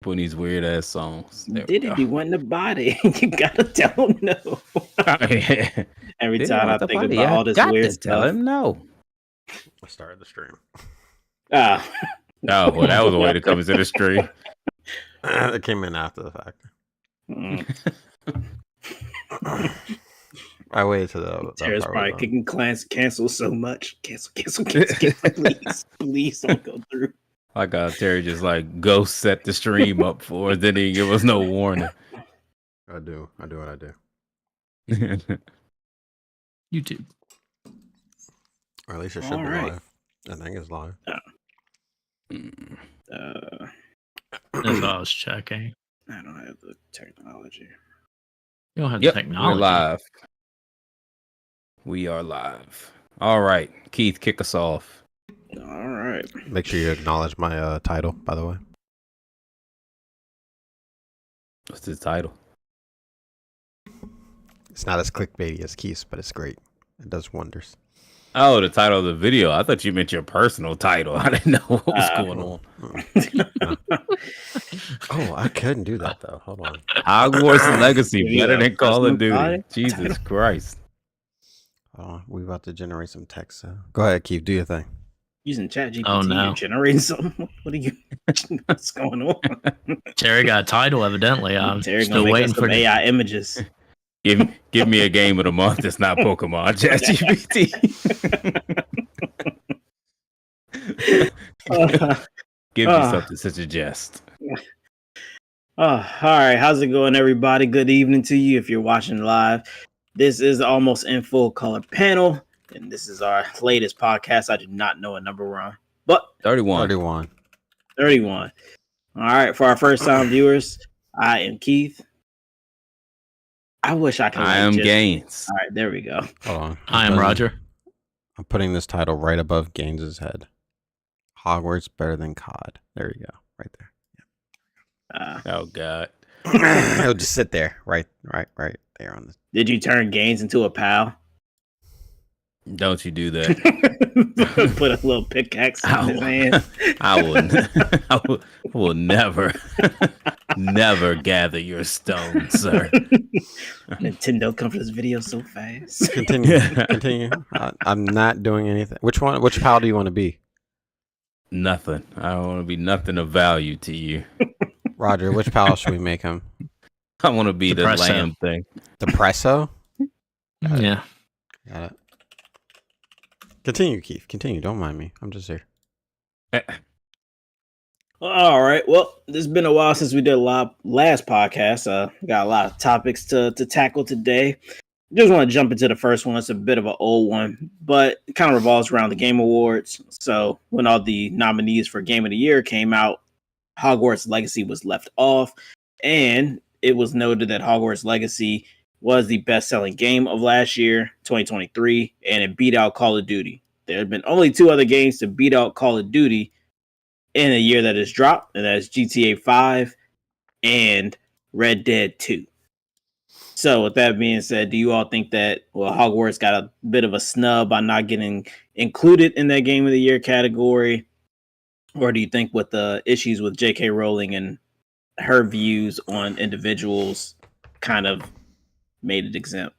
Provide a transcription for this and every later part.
putting these weird ass songs. There we Did it? go. He want the body. You gotta tell him no. Every Did he time I want the think body? about I all this got weird to tell stuff. him no. I started the stream. Ah. Oh, well, that was a way to come into the stream. It came in after the fact. I waited to the Tara's part probably where kicking clans cancel so much. Cancel. Please don't go through. I got Terry just like go set the stream up for us. Then he give us no warning. I do what I do. YouTube. Or at least it should be live. I think it's live. That's what I was checking. I don't have the technology. You don't have the technology. We're live. We are live. All right, Keith, kick us off. All right. Make sure you acknowledge my title, by the way. What's the title? It's not as clickbaity as Keith's, but it's great. It does wonders. Oh, the title of the video. I thought you meant your personal title. I didn't know what was going on. Oh, I couldn't do that though. Hold on. Hogwarts Legacy better than Call of Duty. body? Jesus Christ. We're about to generate some text. Go ahead, Keith. Do your thing. Using ChatGPT Oh, no. and generating something. What are you? What's going on? Terry got a title, evidently. I'm Terry still gonna make waiting us for some AI images. Give me a game of the month that's not Pokemon. ChatGPT. Give me something to suggest. All right. How's it going, everybody? Good evening to you if you're watching live. This is the Almost in Full Color panel, and this is our latest podcast. I do not know a number we're on, but 31. 31. All right. For our first time viewers, I am Keith. I wish I could. I am Gaines. All right. There we go. Hold on. I am Roger. I'm putting this title right above Gaines's head. Hogwarts better than COD. There you go. Right there. Oh God. He'll just sit there. Right there on the. Did you turn Gaines into a pal? Don't you do that. Put a little pickaxe in his hand. I wouldn't. I will never gather your stones, sir. Nintendo comes to this video so fast. Continue. I'm not doing anything. Which pal do you want to be? Nothing. I don't want to be nothing of value to you. Roger, which pal should we make him? I want to be the Depresso. lamb thing. Depresso? Yeah. Got it. Continue, Keith. Continue. Don't mind me. I'm just here. All right. Well, it's been a while since we did a last podcast. Got a lot of topics to tackle today. Just want to jump into the first one. It's a bit of an old one, but it kind of revolves around the Game Awards. So when all the nominees for Game of the Year came out, Hogwarts Legacy was left off, and it was noted that Hogwarts Legacy was the best-selling game of last year, 2023, and it beat out Call of Duty. There have been only two other games to beat out Call of Duty in a year that has dropped, and that's GTA 5 and Red Dead 2. So with that being said, do you all think that, Hogwarts got a bit of a snub by not getting included in that Game of the Year category? Or do you think with the issues with J.K. Rowling and her views on individuals kind of made it exempt?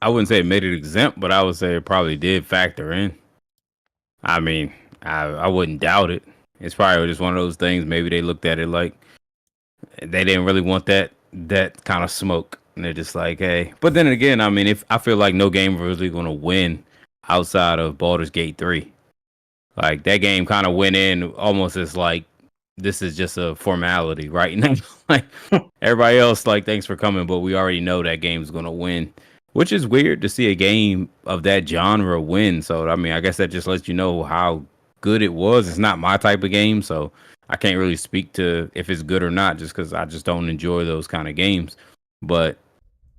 I wouldn't say it made it exempt, but I would say it probably did factor in. I mean, I wouldn't doubt it. It's probably just one of those things. Maybe they looked at it like they didn't really want that kind of smoke, and they're just like, hey. But then again, I mean, if I feel like no game was really going to win outside of Baldur's Gate 3. Like that game kind of went in almost as like this is just a formality right now. Like everybody else, like thanks for coming, but we already know that game's going to win. Which is weird to see a game of that genre win. So, I mean, I guess that just lets you know how good it was. It's not my type of game, so I can't really speak to if it's good or not just because I just don't enjoy those kind of games.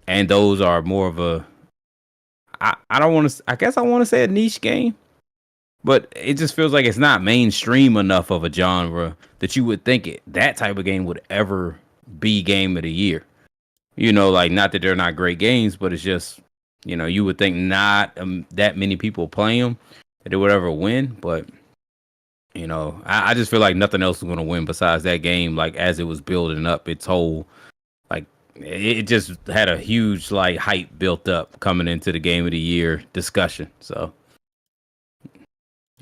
And those are more of a, I guess I want to say a niche game, but it just feels like it's not mainstream enough of a genre that you would think that type of game would ever be Game of the Year. You know, like, not that they're not great games, but it's just, you know, you would think not that many people play them, that they would ever win. But You know, I just feel like nothing else was going to win besides that game. Like as it was building up, its whole like it just had a huge like hype built up coming into the game of the year discussion. So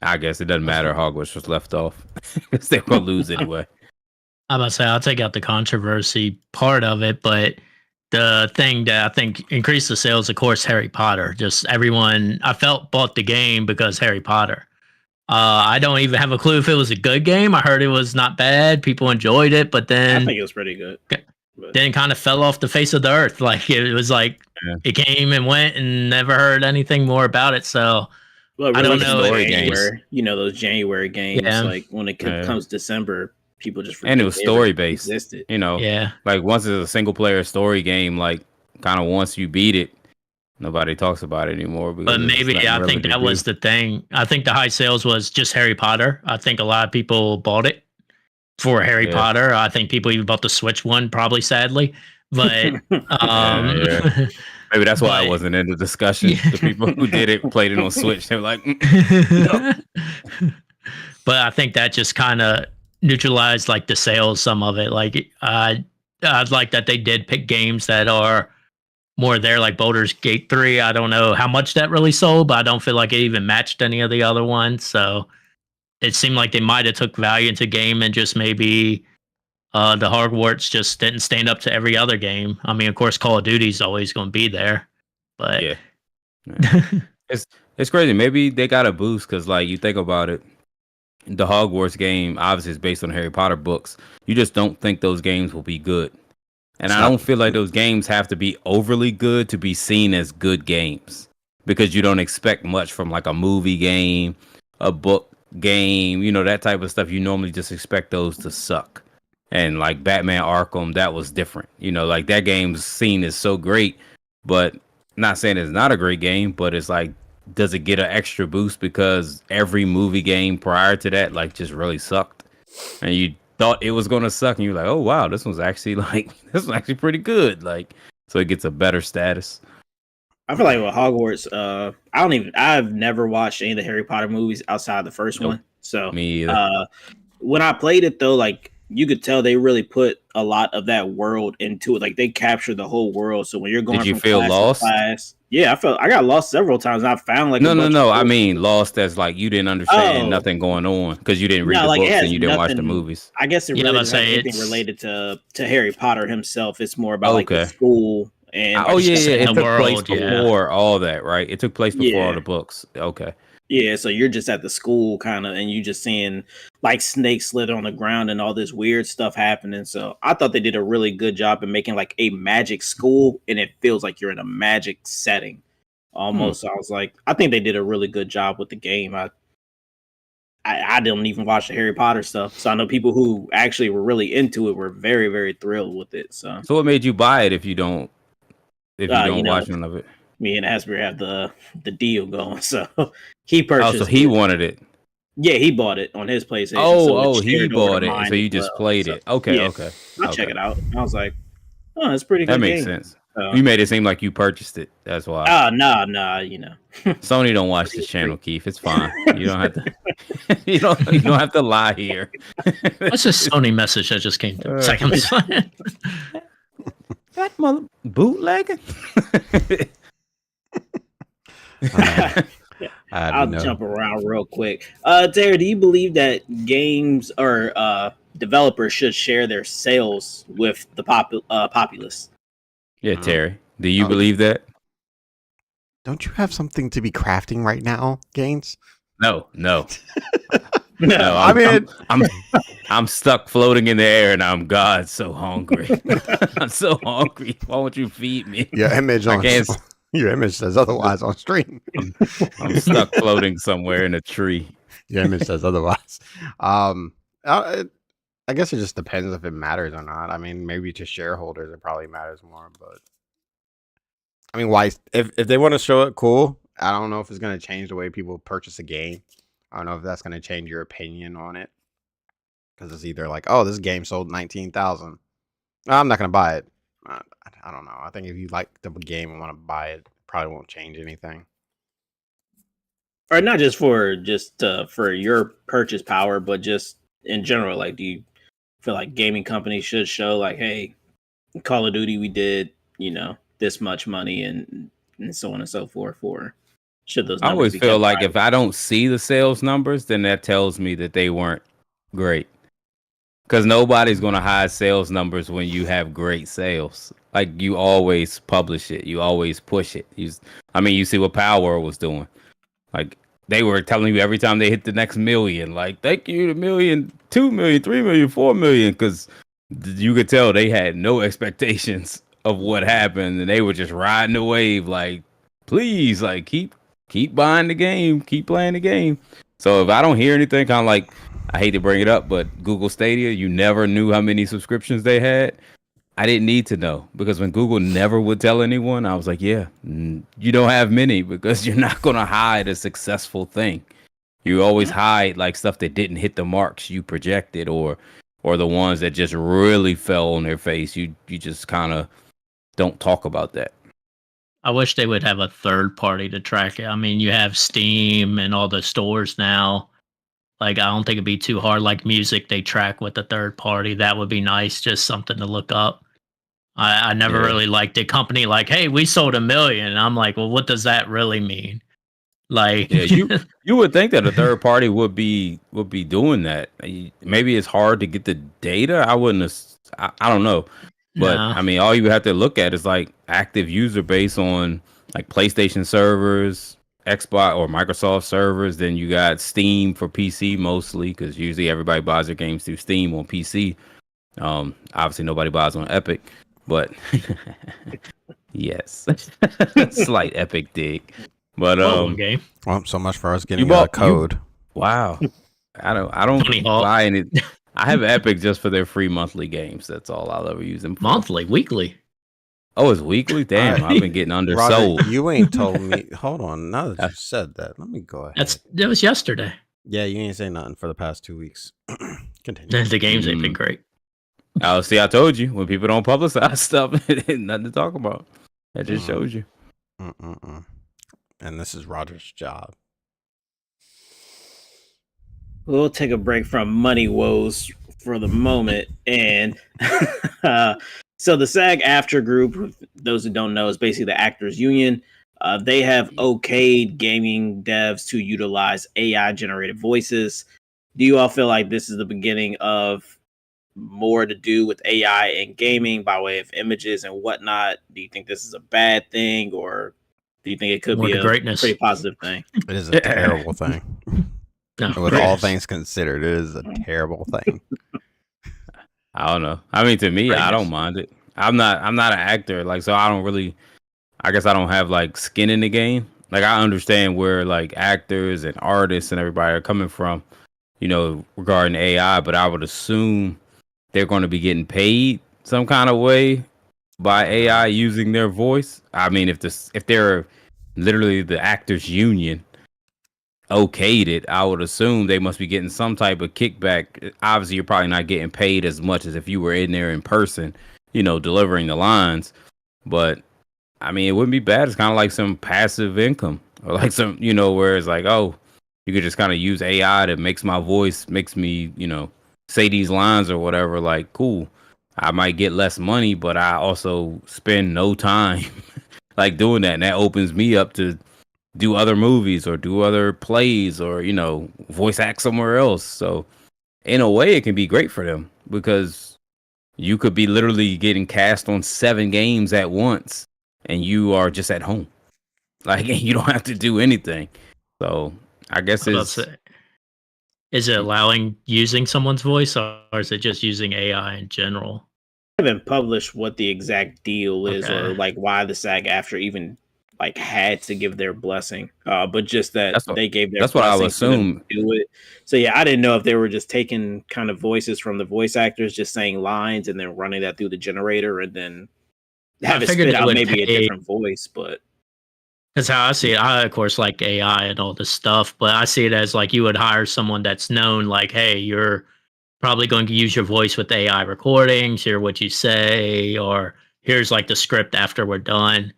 I guess it doesn't matter. Hogwarts was left off because they're gonna lose anyway. I'm about to say I'll take out the controversy part of it, but the thing that I think increased the sales, of course, Harry Potter. Just everyone I felt bought the game because Harry Potter. I don't even have a clue if it was a good game. I heard it was not bad. People enjoyed it, but I then think it was pretty good. But then kind of fell off the face of the earth. Like it was like Yeah. it came and went and never heard anything more about it. So well, I don't released know in story if games. January, you know, those January games, Yeah. like when it Yeah. comes December, people just And it forget was they story ever based. existed. You know, yeah. like once it's a single player story game, like kind of once you beat it, nobody talks about it anymore. Because But there's maybe nothing I really think to that do. was the thing. I think the high sales was just Harry Potter. I think a lot of people bought it for Harry Yeah. Potter. I think people even bought the Switch one, probably sadly. But Yeah. Maybe that's why I but- wasn't in the discussion. Yeah. The people who did it played it on Switch. They were like, No. But I think that just kind of neutralized like the sales, some of it. Like I'd like that they did pick games that are more there, like Baldur's Gate 3. I don't know how much that really sold, but I don't feel like it even matched any of the other ones. So it seemed like they might have took value into game and just maybe the Hogwarts just didn't stand up to every other game. I mean, of course, Call of Duty's always going to be there, but yeah. It's crazy. Maybe they got a boost because, like, you think about it, the Hogwarts game obviously is based on Harry Potter books. You just don't think those games will be good, and I don't feel like those games have to be overly good to be seen as good games because you don't expect much from like a movie game, a book game, you know, that type of stuff. You normally just expect those to suck. And like Batman Arkham, that was different. You know, like that game's seen as so great, but not saying it's not a great game, but it's like, does it get an extra boost because every movie game prior to that like just really sucked, and you thought it was gonna suck, and you're like, oh wow, this one's actually like this was actually pretty good. Like, so it gets a better status. I feel like with Hogwarts, I've never watched any of the Harry Potter movies outside the first Nope. one. So Me either. when I played it though, like you could tell they really put a lot of that world into it. Like they captured the whole world. So when you're going Did you from feel class lost? to class, yeah, I got lost several times. I found like No. I of mean, lost as like you didn't understand Oh. nothing going on because you didn't read No, the like, it books has and you didn't watch the nothing- movies. I guess it Yeah, really I doesn't have say anything it's- related to Harry Potter himself. It's more about like the Okay. school and Oh like, yeah, just yeah. in It the took place world, yeah. before all that, right? It took place before all Yeah. the books. Okay. yeah. So you're just at the school kind of, and you just seeing like snakes slither on the ground and all this weird stuff happening. So I thought they did a really good job in making like a magic school, and it feels like you're in a magic setting almost. So I was like, I think they did a really good job with the game. I didn't even watch the Harry Potter stuff, so I know people who actually were really into it were very, very thrilled with it. So So what made you buy it if you don't you watch know, none of it? me and Asbury have the deal going, so he Oh, purchased. so he it. wanted it. Yeah, he bought it on his PlayStation. Oh, it he shared over to bought it, mine so you as just well. played So, it. Okay, yeah, okay. I'll check Okay. it out. I was like, oh, it's a pretty good. That makes game. sense. So, You made it seem like you purchased it. That's why. nah, you know. Sony don't watch this channel, Keith. It's fine. You don't have to. you don't have to lie here. What's this Sony message that just came through? Second. That mother bootlegging. I'll jump around real quick. Terry, do you believe that games or developers should share their sales with the populace? Yeah, Terry. Do you believe that? Don't you have something to be crafting right now, Gaines? No. No, I mean, I'm stuck floating in the air, and I'm God so hungry. I'm so hungry. Why won't you feed me? your image I on can't. your image says otherwise on stream. I'm stuck floating somewhere in a tree. Your image says otherwise. I guess it just depends if it matters or not. I mean, maybe to shareholders it probably matters more, but I mean, why? If they want to show it, cool. I don't know if it's going to change the way people purchase a game. I don't know if that's going to change your opinion on it, because it's either like, oh, this game sold 19,000. I'm not going to buy it. I don't know. I think if you like the game and want to buy it, probably won't change anything. or not just for your purchase power, but just in general. Like, do you feel like gaming companies should show like, hey, Call of Duty, we did, this much money and so on and so forth, or should those I numbers always be feel kept like private? if I don't see the sales numbers, then that tells me that they weren't great. Because nobody's going to hide sales numbers when you have great sales. Like, you always publish it, you always push it. You see what Power was doing. Like, they were telling you every time they hit the next million, like, thank you, the million, 2 million, 3 million, 4 million, because you could tell they had no expectations of what happened, and they were just riding the wave. Like, please, like, keep buying the game, keep playing the game. So if I don't hear anything, kind of like, I hate to bring it up, but Google Stadia, you never knew how many subscriptions they had. I didn't need to know, because when Google never would tell anyone, I was like, yeah, you don't have many, because you're not going to hide a successful thing. You always hide like stuff that didn't hit the marks you projected, or the ones that just really fell on their face. You just kind of don't talk about that. I wish they would have a third party to track it. I mean, you have Steam and all the stores now. Like, I don't think it'd be too hard. Like music, they track with the third party. That would be nice. Just something to look up. I never Yeah. really liked a company like, hey, we sold 1 million. And I'm like, well, what does that really mean? Like, Yeah, you would think that a third party would be doing that. Maybe it's hard to get the data. I wouldn't. I don't know. But no. I mean, all you have to look at is like active user base on like PlayStation servers, Xbox or Microsoft servers. Then you got Steam for PC mostly, because usually everybody buys their games through Steam on PC. Obviously nobody buys on Epic, but yes, slight Epic dig. But One game. Well, so much for us getting bought- code. wow, I don't Tony Hawk. buy any. I have Epic just for their free monthly games. That's all I'll ever use them for. Monthly, weekly. Oh, it's weekly? Damn, Alright. I've been getting Roger, undersold. you ain't told me. Hold on. Now that you said that, let me go ahead. That was yesterday. Yeah, you ain't say nothing for the past 2 weeks. Continue. The games ain't been great. Oh, see, I told you, when people don't publicize stuff, nothing to talk about. That just shows you. And this is Roger's job. We'll take a break from money woes for the moment. And so the SAG-AFTRA group, those who don't know, is basically the actors union. They have okayed gaming devs to utilize AI-generated voices. Do you all feel like this is the beginning of more to do with AI and gaming by way of images and whatnot? Do you think this is a bad thing, or do you think it could More be to a greatness. pretty positive thing? It is a terrible thing. No, With all things considered, it is a terrible thing. I don't know. I mean, to me, I don't mind it. I'm not an actor, like, so I don't really. I guess I don't have like skin in the game. Like, I understand where like actors and artists and everybody are coming from, regarding AI, but I would assume they're going to be getting paid some kind of way by AI using their voice. I mean, if they're literally the actors union okayed it, I would assume they must be getting some type of kickback. Obviously, you're probably not getting paid as much as if you were in there in person, delivering the lines. But I mean, it wouldn't be bad. It's kind of like some passive income, or like some, where it's like, oh, you could just kind of use AI that makes my voice, makes me, say these lines or whatever. Like, cool. I might get less money, but I also spend no time like doing that. And that opens me up to do other movies or do other plays or, voice act somewhere else. So in a way, it can be great for them, because you could be literally getting cast on 7 games at once and you are just at home. Like, you don't have to do anything. So I guess is it allowing using someone's voice, or is it just using AI in general? I haven't published what the exact deal is, Okay. or like why the SAG-AFTRA even like had to give their blessing, but just that they gave their. That's what I would blessing for them assume. to do it. So yeah, I didn't know if they were just taking kind of voices from the voice actors, just saying lines, and then running that through the generator, and then have it figured spit they out would maybe a pay- different voice. But That's how I see it. I, of course, like AI and all this stuff, but I see it as like you would hire someone that's known, like, hey, you're probably going to use your voice with AI recordings, hear what you say, or here's like the script after we're done.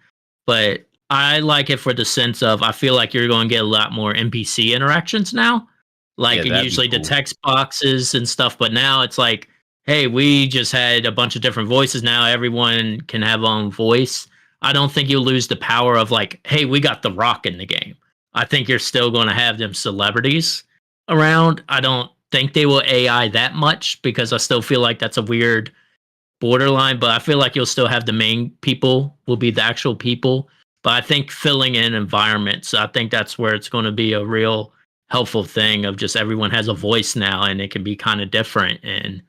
But I like it for the sense of I feel like you're going to get a lot more NPC interactions now. Like Yeah, that'd be usually the cool. text boxes and stuff, but now it's like, hey, we just had a bunch of different voices. Now everyone can have own voice. I don't think you'll lose the power of like, hey, we got The Rock in the game. I think you're still going to have them celebrities around. I don't think they will AI that much because I still feel like that's a weird borderline, but I feel like you'll still have the main people will be the actual people. But I think filling in environments, I think that's where it's going to be a real helpful thing of just everyone has a voice now and it can be kind of different and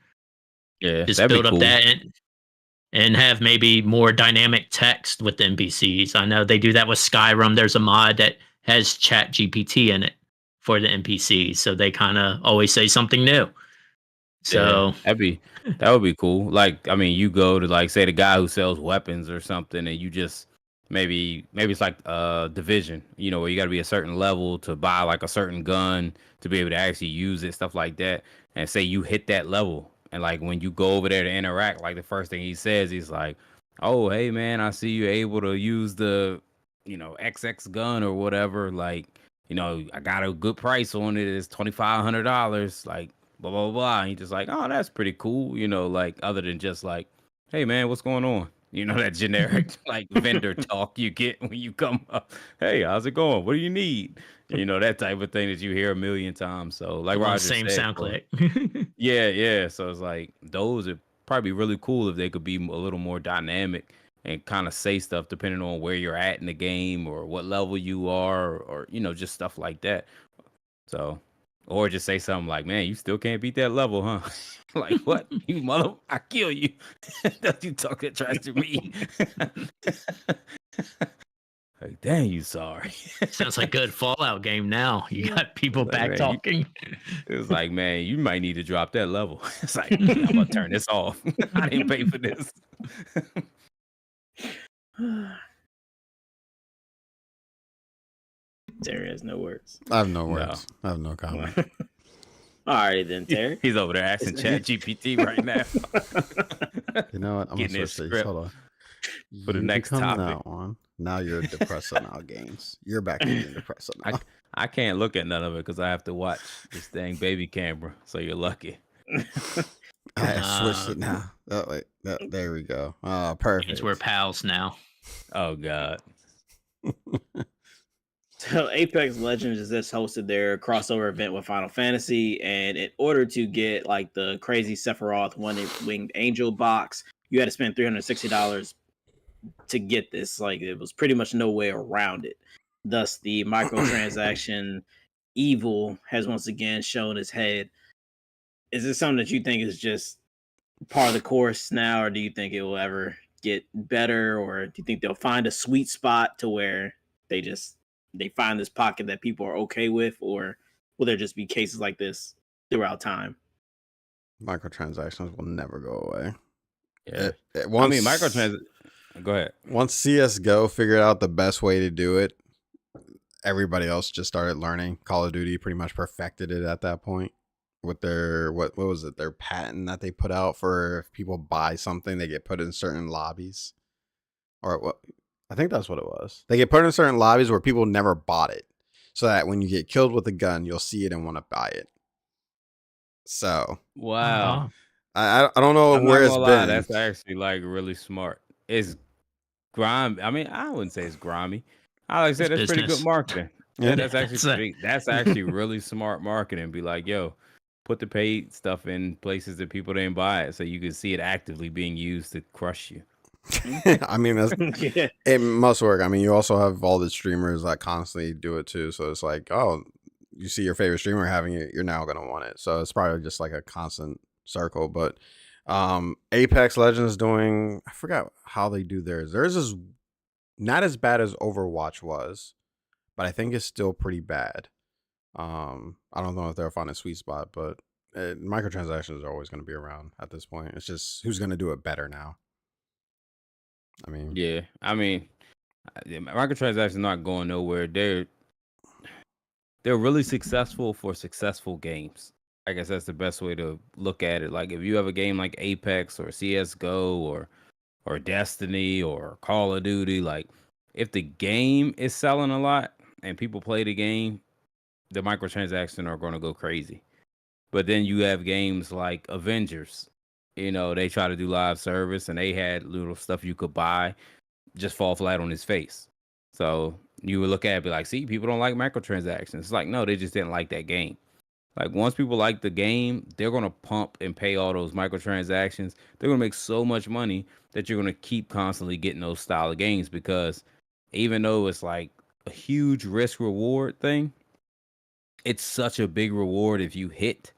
Yeah, just that'd be build up cool. that and have maybe more dynamic text with the NPCs. I know they do that with Skyrim. There's a mod that has Chat GPT in it for the NPCs. So they kind of always say something new. So That would be cool. Like, I mean, you go to like say the guy who sells weapons or something, and you just maybe it's like division, where you got to be a certain level to buy like a certain gun to be able to actually use it, stuff like that. And say you hit that level, and like when you go over there to interact, like the first thing he says, he's like, "Oh, hey man, I see you able to use the XX gun or whatever. Like, I got a good price on it. It's $2,500. Like." Blah blah blah. And he's just like, oh, that's pretty cool, like other than just like, hey man, what's going on? That generic like vendor talk you get when you come up. Hey, how's it going? What do you need? That type of thing that you hear a million times. So like on the Roger same said, sound click. yeah. So it's like those are probably really cool if they could be a little more dynamic and kind of say stuff depending on where you're at in the game or what level you are or just stuff like that. So, or just say something like, "Man, you still can't beat that level, huh?" Like, what? You mother, I kill you. Don't you talk that trash to me? Like, dang, you sorry. Sounds like good Fallout game now. You got people Like, back man, talking. it's like, man, you might need to drop that level. It's like, I'm gonna turn this off. I didn't pay for this. Terry has no words. I have no No. words. I have no comment. Alrighty then, Terry. He's over there asking Chat GPT right now. You know what? I'm Getting gonna his switch these. script Hold on. for the You next become topic. that one. Now you're depressed on our games. You're back to being depressed on I can't look at none of it because I have to watch this dang baby camera. So you're lucky. I switched it now. Oh, wait. There we go. Oh, perfect. We're pals now. Oh God. So Apex Legends just hosted their crossover event with Final Fantasy, and in order to get like the crazy Sephiroth one-winged angel box, you had to spend $360 to get this. Like it was pretty much no way around it. Thus, the microtransaction evil has once again shown its head. Is this something that you think is just part of the course now, or do you think it will ever get better, or do you think they'll find a sweet spot to where they find this pocket that people are okay with, or will there just be cases like this throughout time? Microtransactions will never go away. Yeah. Once, microtransactions. Go ahead. Once CS:GO figured out the best way to do it, everybody else just started learning. Call of Duty pretty much perfected it at that point with their what was it? Their patent that they put out for if people buy something, they get put in certain lobbies, or what? I think that's what it was. They get put in certain lobbies where people never bought it, so that when you get killed with a gun, you'll see it and want to buy it. So Wow. I don't know I'm where not it's gonna lie, been. that's actually like really smart. It's grimy. I mean, I wouldn't say it's grimy. I like to say that's pretty good business. marketing. Yeah. That's actually really smart marketing. Be like, yo, put the paid stuff in places that people didn't buy it, so you can see it actively being used to crush you. I mean, Yeah. it must work. I mean, you also have all the streamers that constantly do it too. So it's like, oh, you see your favorite streamer having it, you're now gonna want it. So it's probably just like a constant circle. But Apex Legends doing, I forgot how they do theirs. Theirs is not as bad as Overwatch was, but I think it's still pretty bad. I don't know if they'll find a sweet spot, but microtransactions are always going to be around at this point. It's just who's going to do it better now. I mean, Yeah, I mean, microtransactions not going nowhere. They're really successful for successful games. I guess that's the best way to look at it. Like if you have a game like Apex or CS:GO or Destiny or Call of Duty, like if the game is selling a lot and people play the game, the microtransactions are going to go crazy. But then you have games like Avengers. They try to do live service and they had little stuff you could buy just fall flat on his face. So you would look at it and be like, see, people don't like microtransactions. It's like, no, they just didn't like that game. Like once people like the game, they're gonna pump and pay all those microtransactions. They're gonna make so much money that you're gonna keep constantly getting those style of games because even though it's like a huge risk reward thing, it's such a big reward if you hit.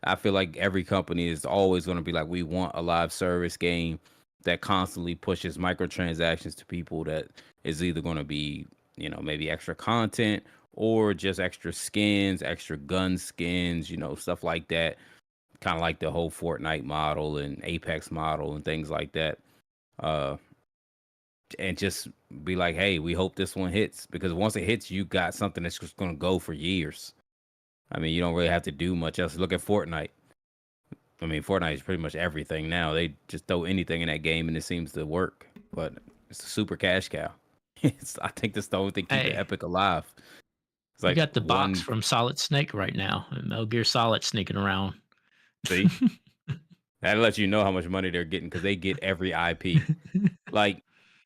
I feel like every company is always going to be like, we want a live service game that constantly pushes microtransactions to people that is either going to be, maybe extra content or just extra skins, extra gun skins, stuff like that. Kind of like the whole Fortnite model and Apex model and things like that. And just be like, hey, we hope this one hits because once it hits, you got something that's just going to go for years. I mean, you don't really have to do much else. Look at Fortnite. I mean, Fortnite is pretty much everything now. They just throw anything in that game and it seems to work. But it's a super cash cow. I think that's the only thing keep the Epic alive. It's you like got the box from Solid Snake right now. Metal Gear Solid sneaking around. See? That lets you know how much money they're getting because they get every IP. Like,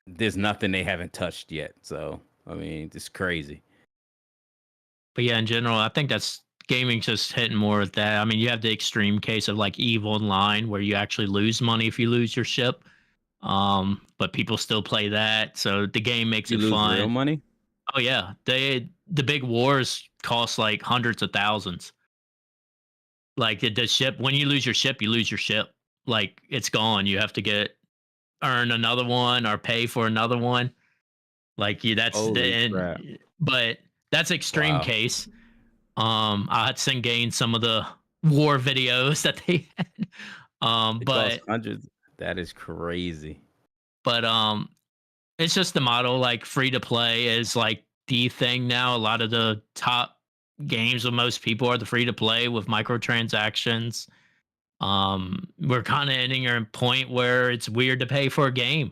there's nothing they haven't touched yet. So, I mean, it's crazy. But yeah, in general, I think that's gaming just hitting more with that. I mean, you have the extreme case of like EVE Online where you actually lose money if you lose your ship. But people still play that. So the game makes You it lose fun. real money? Oh yeah. The big wars cost like hundreds of thousands. Like the ship, when you lose your ship, you lose your ship. Like it's gone. You have to earn another one or pay for another one. Like but that's extreme Wow. case. I had seen gain some of the war videos that they had. It But costs hundreds. That is crazy. but it's just the model. Like free to play is like the thing now. A lot of the top games with most people are the free to play with microtransactions. We're kind of hitting a point where it's weird to pay for a game.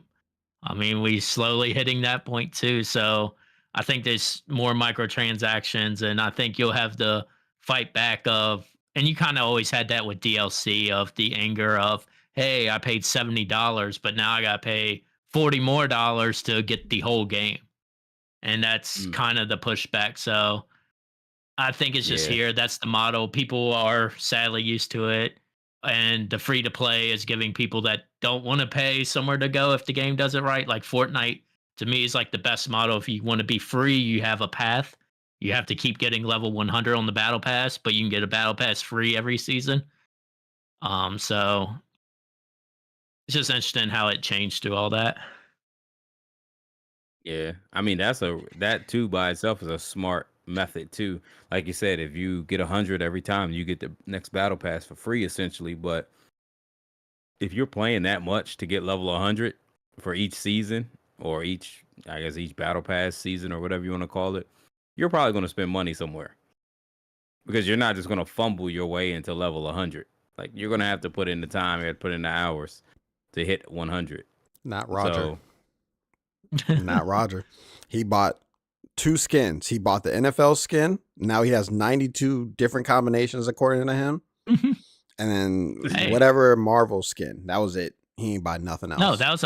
I mean, we slowly hitting that point too. So I think there's more microtransactions, and I think you'll have the fight back of, and you kind of always had that with DLC of the anger of, hey, I paid $70, but now I got to pay $40 more to get the whole game, and that's kind of the pushback. So I think it's just here. That's the model. People are sadly used to it. And the free to play is giving people that don't want to pay somewhere to go if the game does it right. Like Fortnite, to me, is like the best model. If you want to be free, you have a path. You have to keep getting level 100 on the battle pass, but you can get a battle pass free every season. So it's just interesting how it changed to all that. Yeah, I mean that too by itself is a smart method too. Like you said, if you get 100 every time, you get the next battle pass for free essentially. But if you're playing that much to get level 100 for each season or each battle pass season or whatever you want to call it, you're probably going to spend money somewhere because you're not just going to fumble your way into level 100. Like you're going to have to put in the time, you have to put in the hours to hit 100. Not Roger. So, Not Roger. He bought 2 skins. He bought the NFL skin. Now he has 92 different combinations according to him. And then whatever Marvel skin. That was it. He ain't buy nothing else. No, that was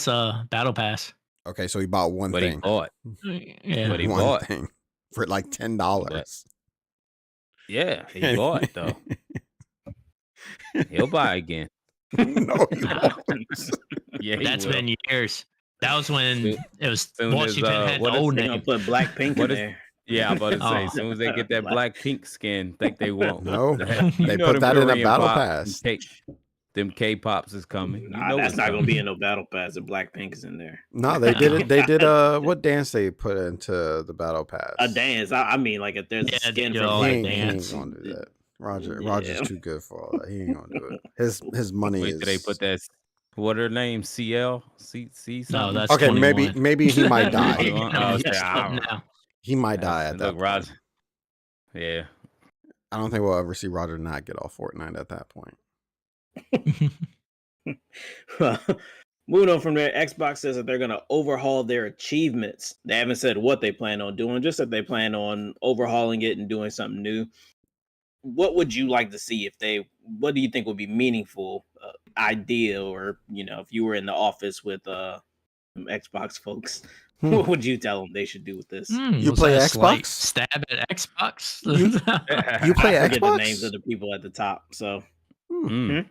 a battle pass. Okay, so he bought one thing. He bought. Yeah. But he one bought thing for like $10. Yeah, he bought though. He'll buy again. No, he won't. Yeah, that's been years. That was when it was Washington had the old old name. name. Put Blackpink in there. Yeah, I'm about to say, as soon as they get that Blackpink skin, think they won't. No, they put that in a battle pass. Them K-pops is coming. Nah, that's not gonna be in no battle pass. The Blackpink is in there. No, they did it. They did what dance they put into the battle pass? A dance. I mean, like if there's a skin from he ain't gonna do that. Roger's too good for all that. He ain't gonna do it. His money is. Did they put that? What are their names? CL? C something? No, that's okay. 21. Maybe he might die. No. He might die at that point. Roger. Yeah. I don't think we'll ever see Roger not get off Fortnite at that point. moving on from there, Xbox says that they're going to overhaul their achievements. They haven't said what they plan on doing, just that they plan on overhauling it and doing something new. What would you like to see if they? What do you think would be meaningful idea, or if you were in the office with some Xbox folks, what would you tell them they should do with this? You Was play that a slight Xbox? stab at Xbox? You play I forget the Xbox? names of the people at the top, so I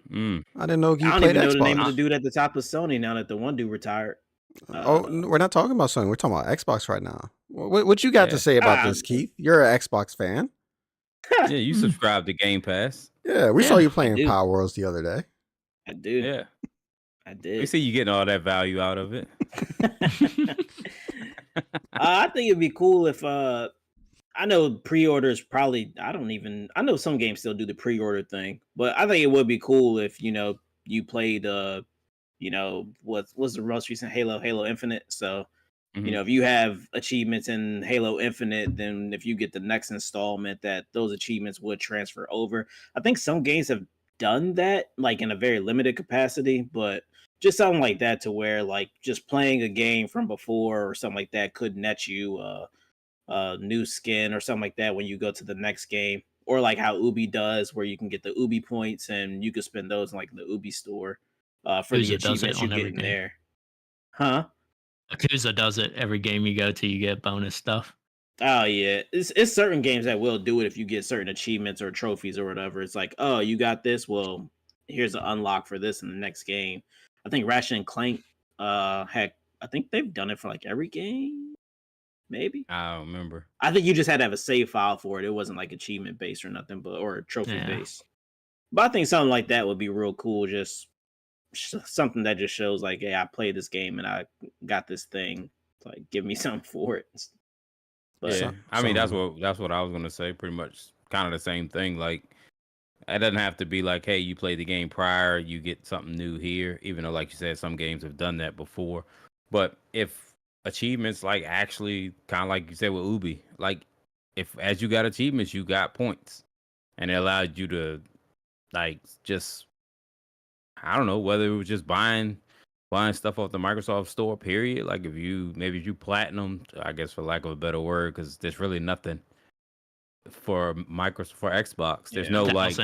didn't know you I don't played even know Xbox. the name of the dude at the top of Sony now that the one dude retired. We're not talking about Sony. We're talking about Xbox right now. What you got to say about this, Keith? You're an Xbox fan. Yeah, you subscribe to Game Pass. Yeah, we saw you I playing do. Power Worlds the other day. I do. Yeah, I we did. see you getting all that value out of it. I think it'd be cool if I know pre-orders probably I know some games still do the pre-order thing, but I think it would be cool if you played what's the most recent Halo Infinite. So if you have achievements in Halo Infinite, then if you get the next installment, that those achievements would transfer over. I think some games have done that, like in a very limited capacity, but just something like that to where like just playing a game from before or something like that could net you a new skin or something like that when you go to the next game. Or like how Ubi does, where you can get the Ubi points and you can spend those in like the Ubi store for the Yakuza does it achievements you on get every in game. there. Huh? Yakuza does it every game you go to. You get bonus stuff. Oh yeah, it's certain games that will do it if you get certain achievements or trophies or whatever. It's like, oh, you got this. Well, here's an unlock for this in the next game. I think Ratchet and Clank had. I think they've done it for like every game. Maybe. I don't remember. I think you just had to have a save file for it. It wasn't like achievement based or nothing, or trophy based. But I think something like that would be real cool. Just something that just shows like, hey, I played this game and I got this thing. Like, give me something for it. But Yeah, I mean that's what I was gonna say. Pretty much, kind of the same thing. Like, it doesn't have to be like, hey, you played the game prior, you get something new here. Even though, like you said, some games have done that before. But if achievements, like actually, kind of like you said with Ubi, like if as you got achievements, you got points, and it allowed you to like just, I don't know, whether it was just buying stuff off the Microsoft Store. Period. Like if you platinum, I guess for lack of a better word, because there's really nothing for Xbox. There's no like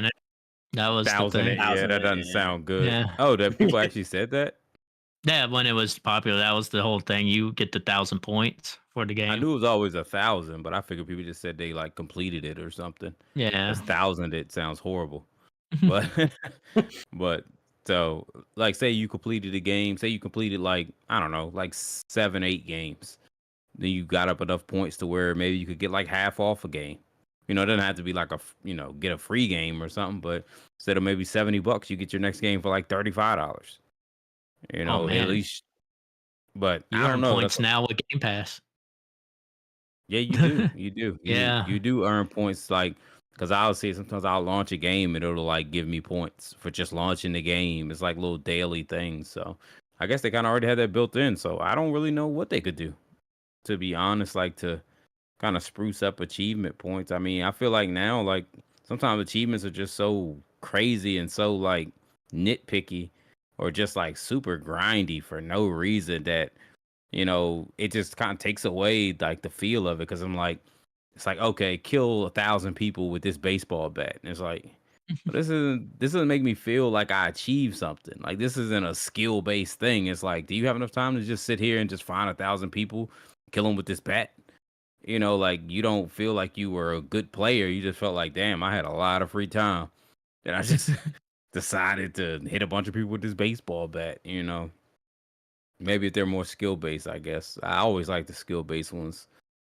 that was the thing. Yeah, that doesn't sound good. Yeah. Oh, that people actually said that. Yeah, when it was popular, that was the whole thing. You get the 1,000 points for the game. I knew it was always 1,000, but I figured people just said they like completed it or something. Yeah, 1,000. It sounds horrible, but but so like say you completed a game. Say you completed like I don't know, like 7-8 games. Then you got up enough points to where maybe you could get like half off a game. It doesn't have to be like get a free game or something, but instead of maybe $70, you get your next game for like $35. Oh, man. At least. But you I don't earn know. points now with Game Pass. Yeah, you do. You do. Yeah. You do earn points, like, because I'll see sometimes I'll launch a game and it'll like give me points for just launching the game. It's like little daily things. So I guess they kind of already had that built in. So I don't really know what they could do, to be honest, like to kind of spruce up achievement points. I mean, I feel like now, like sometimes achievements are just so crazy and so like nitpicky or just like super grindy for no reason that it just kind of takes away like the feel of it. Because it's like, okay, kill 1,000 people with this baseball bat, and it's like, well, this doesn't make me feel like I achieved something. Like this isn't a skill based thing. It's like, do you have enough time to just sit here and just find 1,000 people, kill them with this bat? Like you don't feel like you were a good player. You just felt like, damn, I had a lot of free time, and I just decided to hit a bunch of people with this baseball bat. Maybe if they're more skill based, I guess. I always like the skill based ones.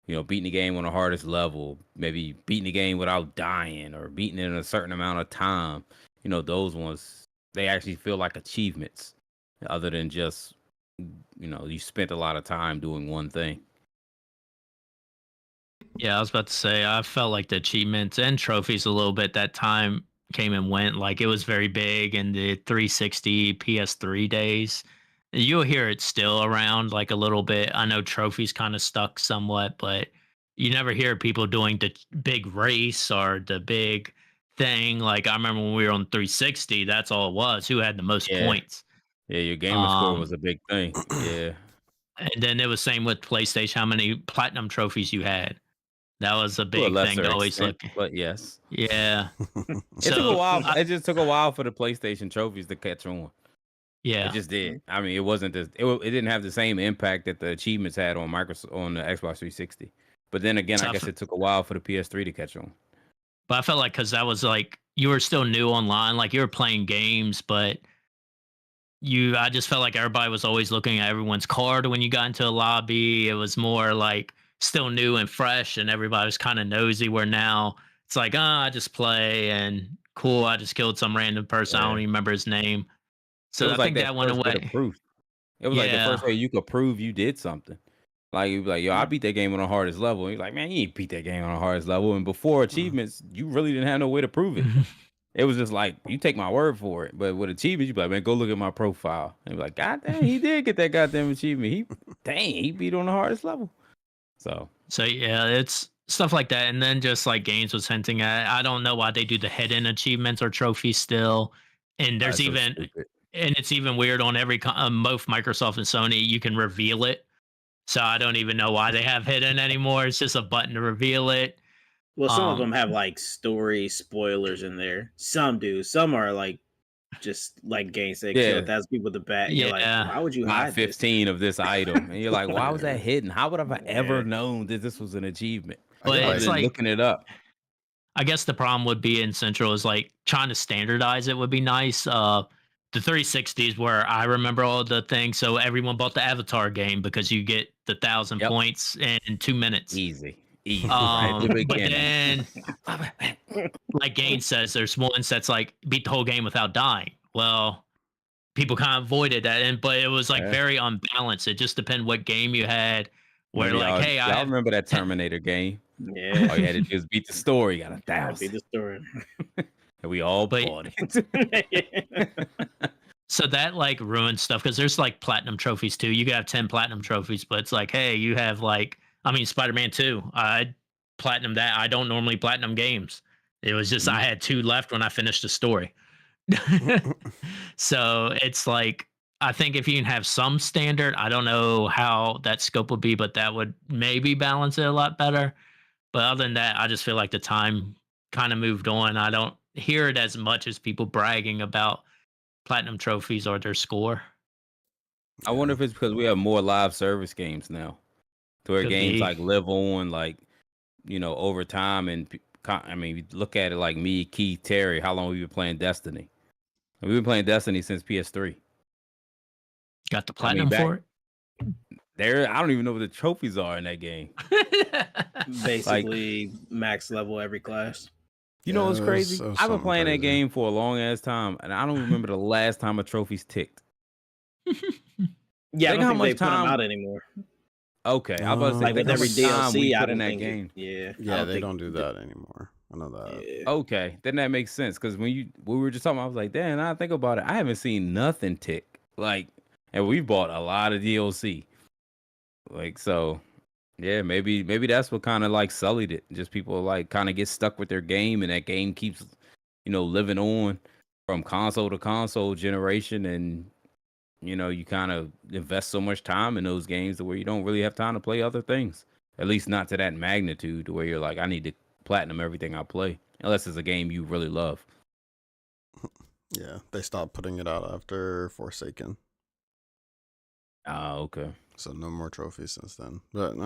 Beating the game on the hardest level, maybe beating the game without dying or beating it in a certain amount of time. Those ones, they actually feel like achievements other than just, you spent a lot of time doing one thing. Yeah, I was about to say, I felt like the achievements and trophies a little bit that time came and went. Like it was very big in the 360 PS3 days. You'll hear it still around like a little bit. I know trophies kind of stuck somewhat, but you never hear people doing the big race or the big thing. Like I remember when we were on 360, that's all it was. Who had the most Yeah. points? Yeah, your gamer score was a big thing. Yeah. And then it was same with PlayStation, how many platinum trophies you had. That was a To a big thing lesser to always extent, look. but yes. Yeah. It took a So, while. It just took a while for the PlayStation trophies to catch on. It yeah. just did. I mean, it wasn't this. It didn't have the same impact that the achievements had on Microsoft on the Xbox 360. But then again, I So guess it took a while for the PS3 to catch on. but I felt like because that was like you were still new online, like you were playing games, but I just felt like everybody was always looking at everyone's card when you got into a lobby. It was more like still new and fresh, and everybody was kind of nosy. Where now it's like, I just play and cool. I just killed some random person. I don't Yeah. even remember his name. It So was I like think that that went first bit of away. proof. It was like the first Yeah. way you could prove you did something. Like you be like, yo, I beat that game on the hardest level. And you're like, man, you ain't beat that game on the hardest level. And before achievements, you really didn't have no way to prove it. It was just like, you take my word for it. But with achievements, you be like, man, go look at my profile. And be like, God damn, he did get that goddamn achievement. He beat on the hardest level. So So yeah, it's stuff like that, and then just like Games was hinting at. I don't know why they do the hidden achievements or trophies still, and there's that's so even, stupid. and it's even weird on every both Microsoft and Sony. You can reveal it, so I don't even know why they have hidden anymore. It's just a button to reveal it. Well, some of them Um, have like story spoilers in there. Some do. Some are like just like game say kill Yeah. 1,000 people with the bat. And you're like, yeah, why would you Not hide this? 15 of this item. And you're like, why was that Yeah. hidden? How would I have ever Yeah. known that this was an achievement? I but get Other it's like, than like looking it up. I guess the problem would be in Central is like trying to standardize it would be nice. The 360s where I remember all the things, so everyone bought the Avatar game because you get the 1,000 Yep. points in 2 minutes. Easy. Right at the But beginning. then, like Gaines says, there's ones that's like beat the whole game without dying. Well, people kind of avoided that, but it was like Yeah. very unbalanced. It just depended what game you had. Where Remember like, hey, I y'all have remember that Terminator game? Yeah. All you had to do was beat the story. You got That'd be 1,000. the story. And we all But- bought it. so that like ruins stuff because there's like platinum trophies too. You could have 10 platinum trophies, but it's like, hey, you have like, I mean, Spider-Man 2. I platinum that. I don't normally platinum games. It was just I had 2 left when I finished the story. So it's like I think if you can have some standard, I don't know how that scope would be, but that would maybe balance it a lot better. But other than that, I just feel like the time kind of moved on. I don't hear it as much as people bragging about platinum trophies or their score. I wonder if it's because we have more live service games now. To where Could games be. like live on, like, over time. And I mean, you look at it like me, Keith, Terry, how long we been playing Destiny? We've been playing Destiny since PS3. Got the I mean, platinum for I don't even know what the trophies are in that game. it. Basically, max level every class. You know what's Yeah, crazy? it was I've been something playing that crazy. game for a long ass time, and I don't remember the last time a trophy's ticked. Yeah, I Think don't how think much they put them time- out anymore. Okay, I was about to say, Like think with how every much time we DLC, I put don't in that think. game. Yeah, I Yeah, they think don't do that anymore. I know that. Yeah. Okay, then that makes sense because when we were just talking, I was like, damn. Now I think about it, I haven't seen nothing tick. Like, and we bought a lot of DLC. Like, so, yeah, maybe that's what kind of like sullied it. Just people like kind of get stuck with their game, and that game keeps, living on from console to console generation, and you kind of invest so much time in those games to where you don't really have time to play other things. At least not to that magnitude, to where you're like, I need to platinum everything I play, unless it's a game you really love. Yeah, they stopped putting it out after Forsaken, Ah, okay. so no more trophies since then. But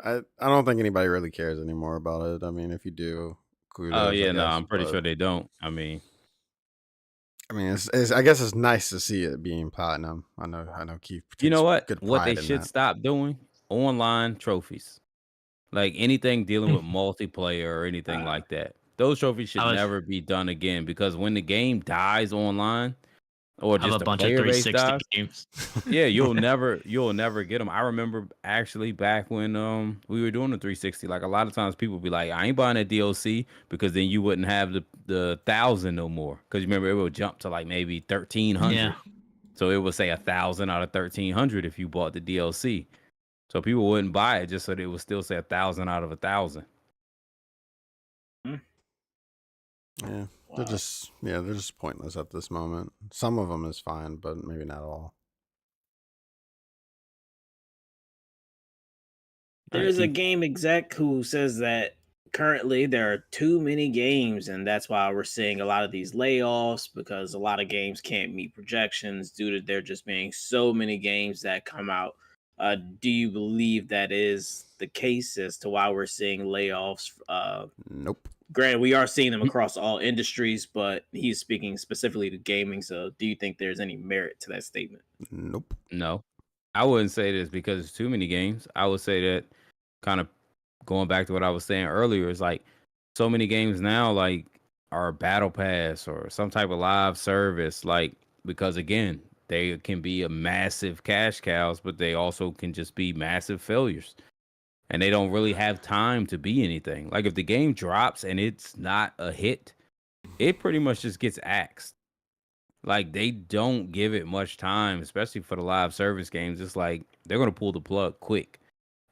I don't think anybody really cares anymore about it. I mean, if you do, kudos. Oh I yeah, no, guess, I'm pretty but- sure they don't. I mean, it's I guess it's nice to see it being platinum. I know Keith. you know takes what? Good What they pride in should that. stop doing? Online trophies. Like anything dealing with multiplayer or anything like that. Those trophies should I was- never be done again, because when the game dies online, or I have just a the bunch of player base 360 dies, games. yeah, you'll never get them. I remember actually back when we were doing the 360, like a lot of times people be like, I ain't buying that DLC, because then you wouldn't have the 1,000 no more, because you remember it would jump to like maybe 1,300. Yeah. So it would say 1,000 out of 1,300 if you bought the DLC. So people wouldn't buy it just so they would still say 1,000 out of 1,000. Yeah. They're just pointless at this moment. Some of them is fine, but maybe not all. There's a game exec who says that currently there are too many games, and that's why we're seeing a lot of these layoffs because a lot of games can't meet projections due to there just being so many games that come out. Do you believe that is the case as to why we're seeing layoffs? Nope. Granted, we are seeing them across all industries, but he's speaking specifically to gaming. So, do you think there's any merit to that statement? Nope. No, I wouldn't say this because it's too many games. I would say that kind of going back to what I was saying earlier is like so many games now like are battle pass or some type of live service like because again they can be a massive cash cows but they also can just be massive failures and they don't really have time to be anything. Like if the game drops and it's not a hit, it pretty much just gets axed. Like they don't give it much time, especially for the live service games. It's like they're gonna pull the plug quick.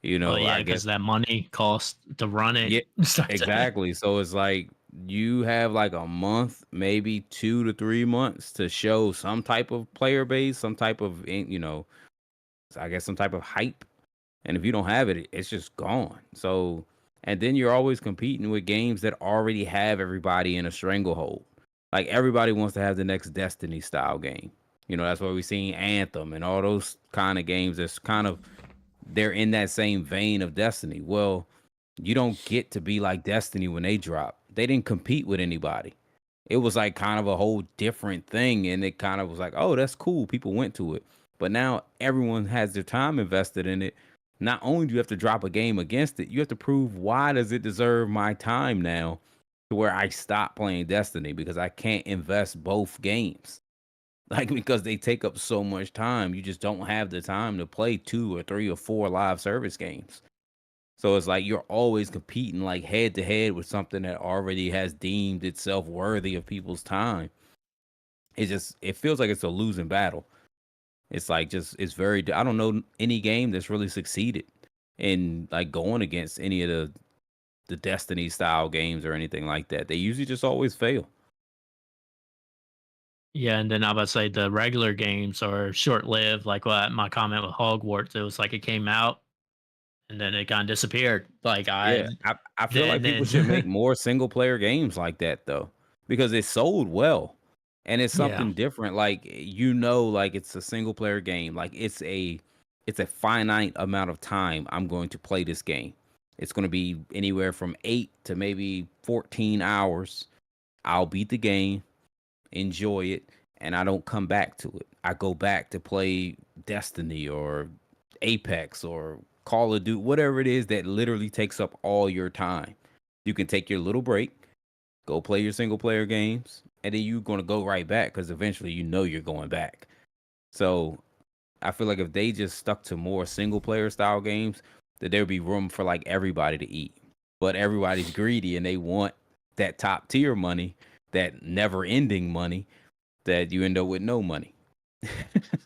You Well, know, yeah, I because guess that money cost to run it. yeah, starts to- exactly. So it's like you have like a month, maybe 2 to 3 months to show some type of player base, some type of I guess some type of hype. And if you don't have it, it's just gone. So and then you're always competing with games that already have everybody in a stranglehold. Like everybody wants to have the next Destiny style game. You know, that's why we've seen Anthem and all those kind of games that's kind of they're in that same vein of Destiny. Well, you don't get to be like Destiny when they drop. They didn't compete with anybody. It was like kind of a whole different thing. And it kind of was like, oh, that's cool. People went to it. But now everyone has their time invested in it. Not only do you have to drop a game against it, you have to prove why does it deserve my time now to where I stop playing Destiny because I can't invest both games. Like because they take up so much time, you just don't have the time to play 2 or 3 or 4 live service games. So it's like you're always competing like head to head with something that already has deemed itself worthy of people's time. It feels like it's a losing battle. It's like just it's very I don't know any game that's really succeeded in like going against any of the Destiny style games or anything like that. They usually just always fail. Yeah, and then I would say the regular games are short lived. Like what my comment with Hogwarts, it was like it came out and then it kind of disappeared. Like Yeah, I feel like then people should make then more single player games like that though, because it sold well, and it's yeah. something different. Like like it's a single player game. Like it's a finite amount of time I'm going to play this game. It's going to be anywhere from 8 to maybe 14 hours. I'll beat the game, enjoy it, and I don't come back to it. I go back to play Destiny or Apex or Call of Duty, whatever it is that literally takes up all your time. You can take your little break, go play your single player games, and then you're going to go right back because eventually you know you're going back. So I feel like if they just stuck to more single player style games, that there would be room for like everybody to eat. But everybody's greedy and they want that top tier money, that never ending money, that you end up with no money.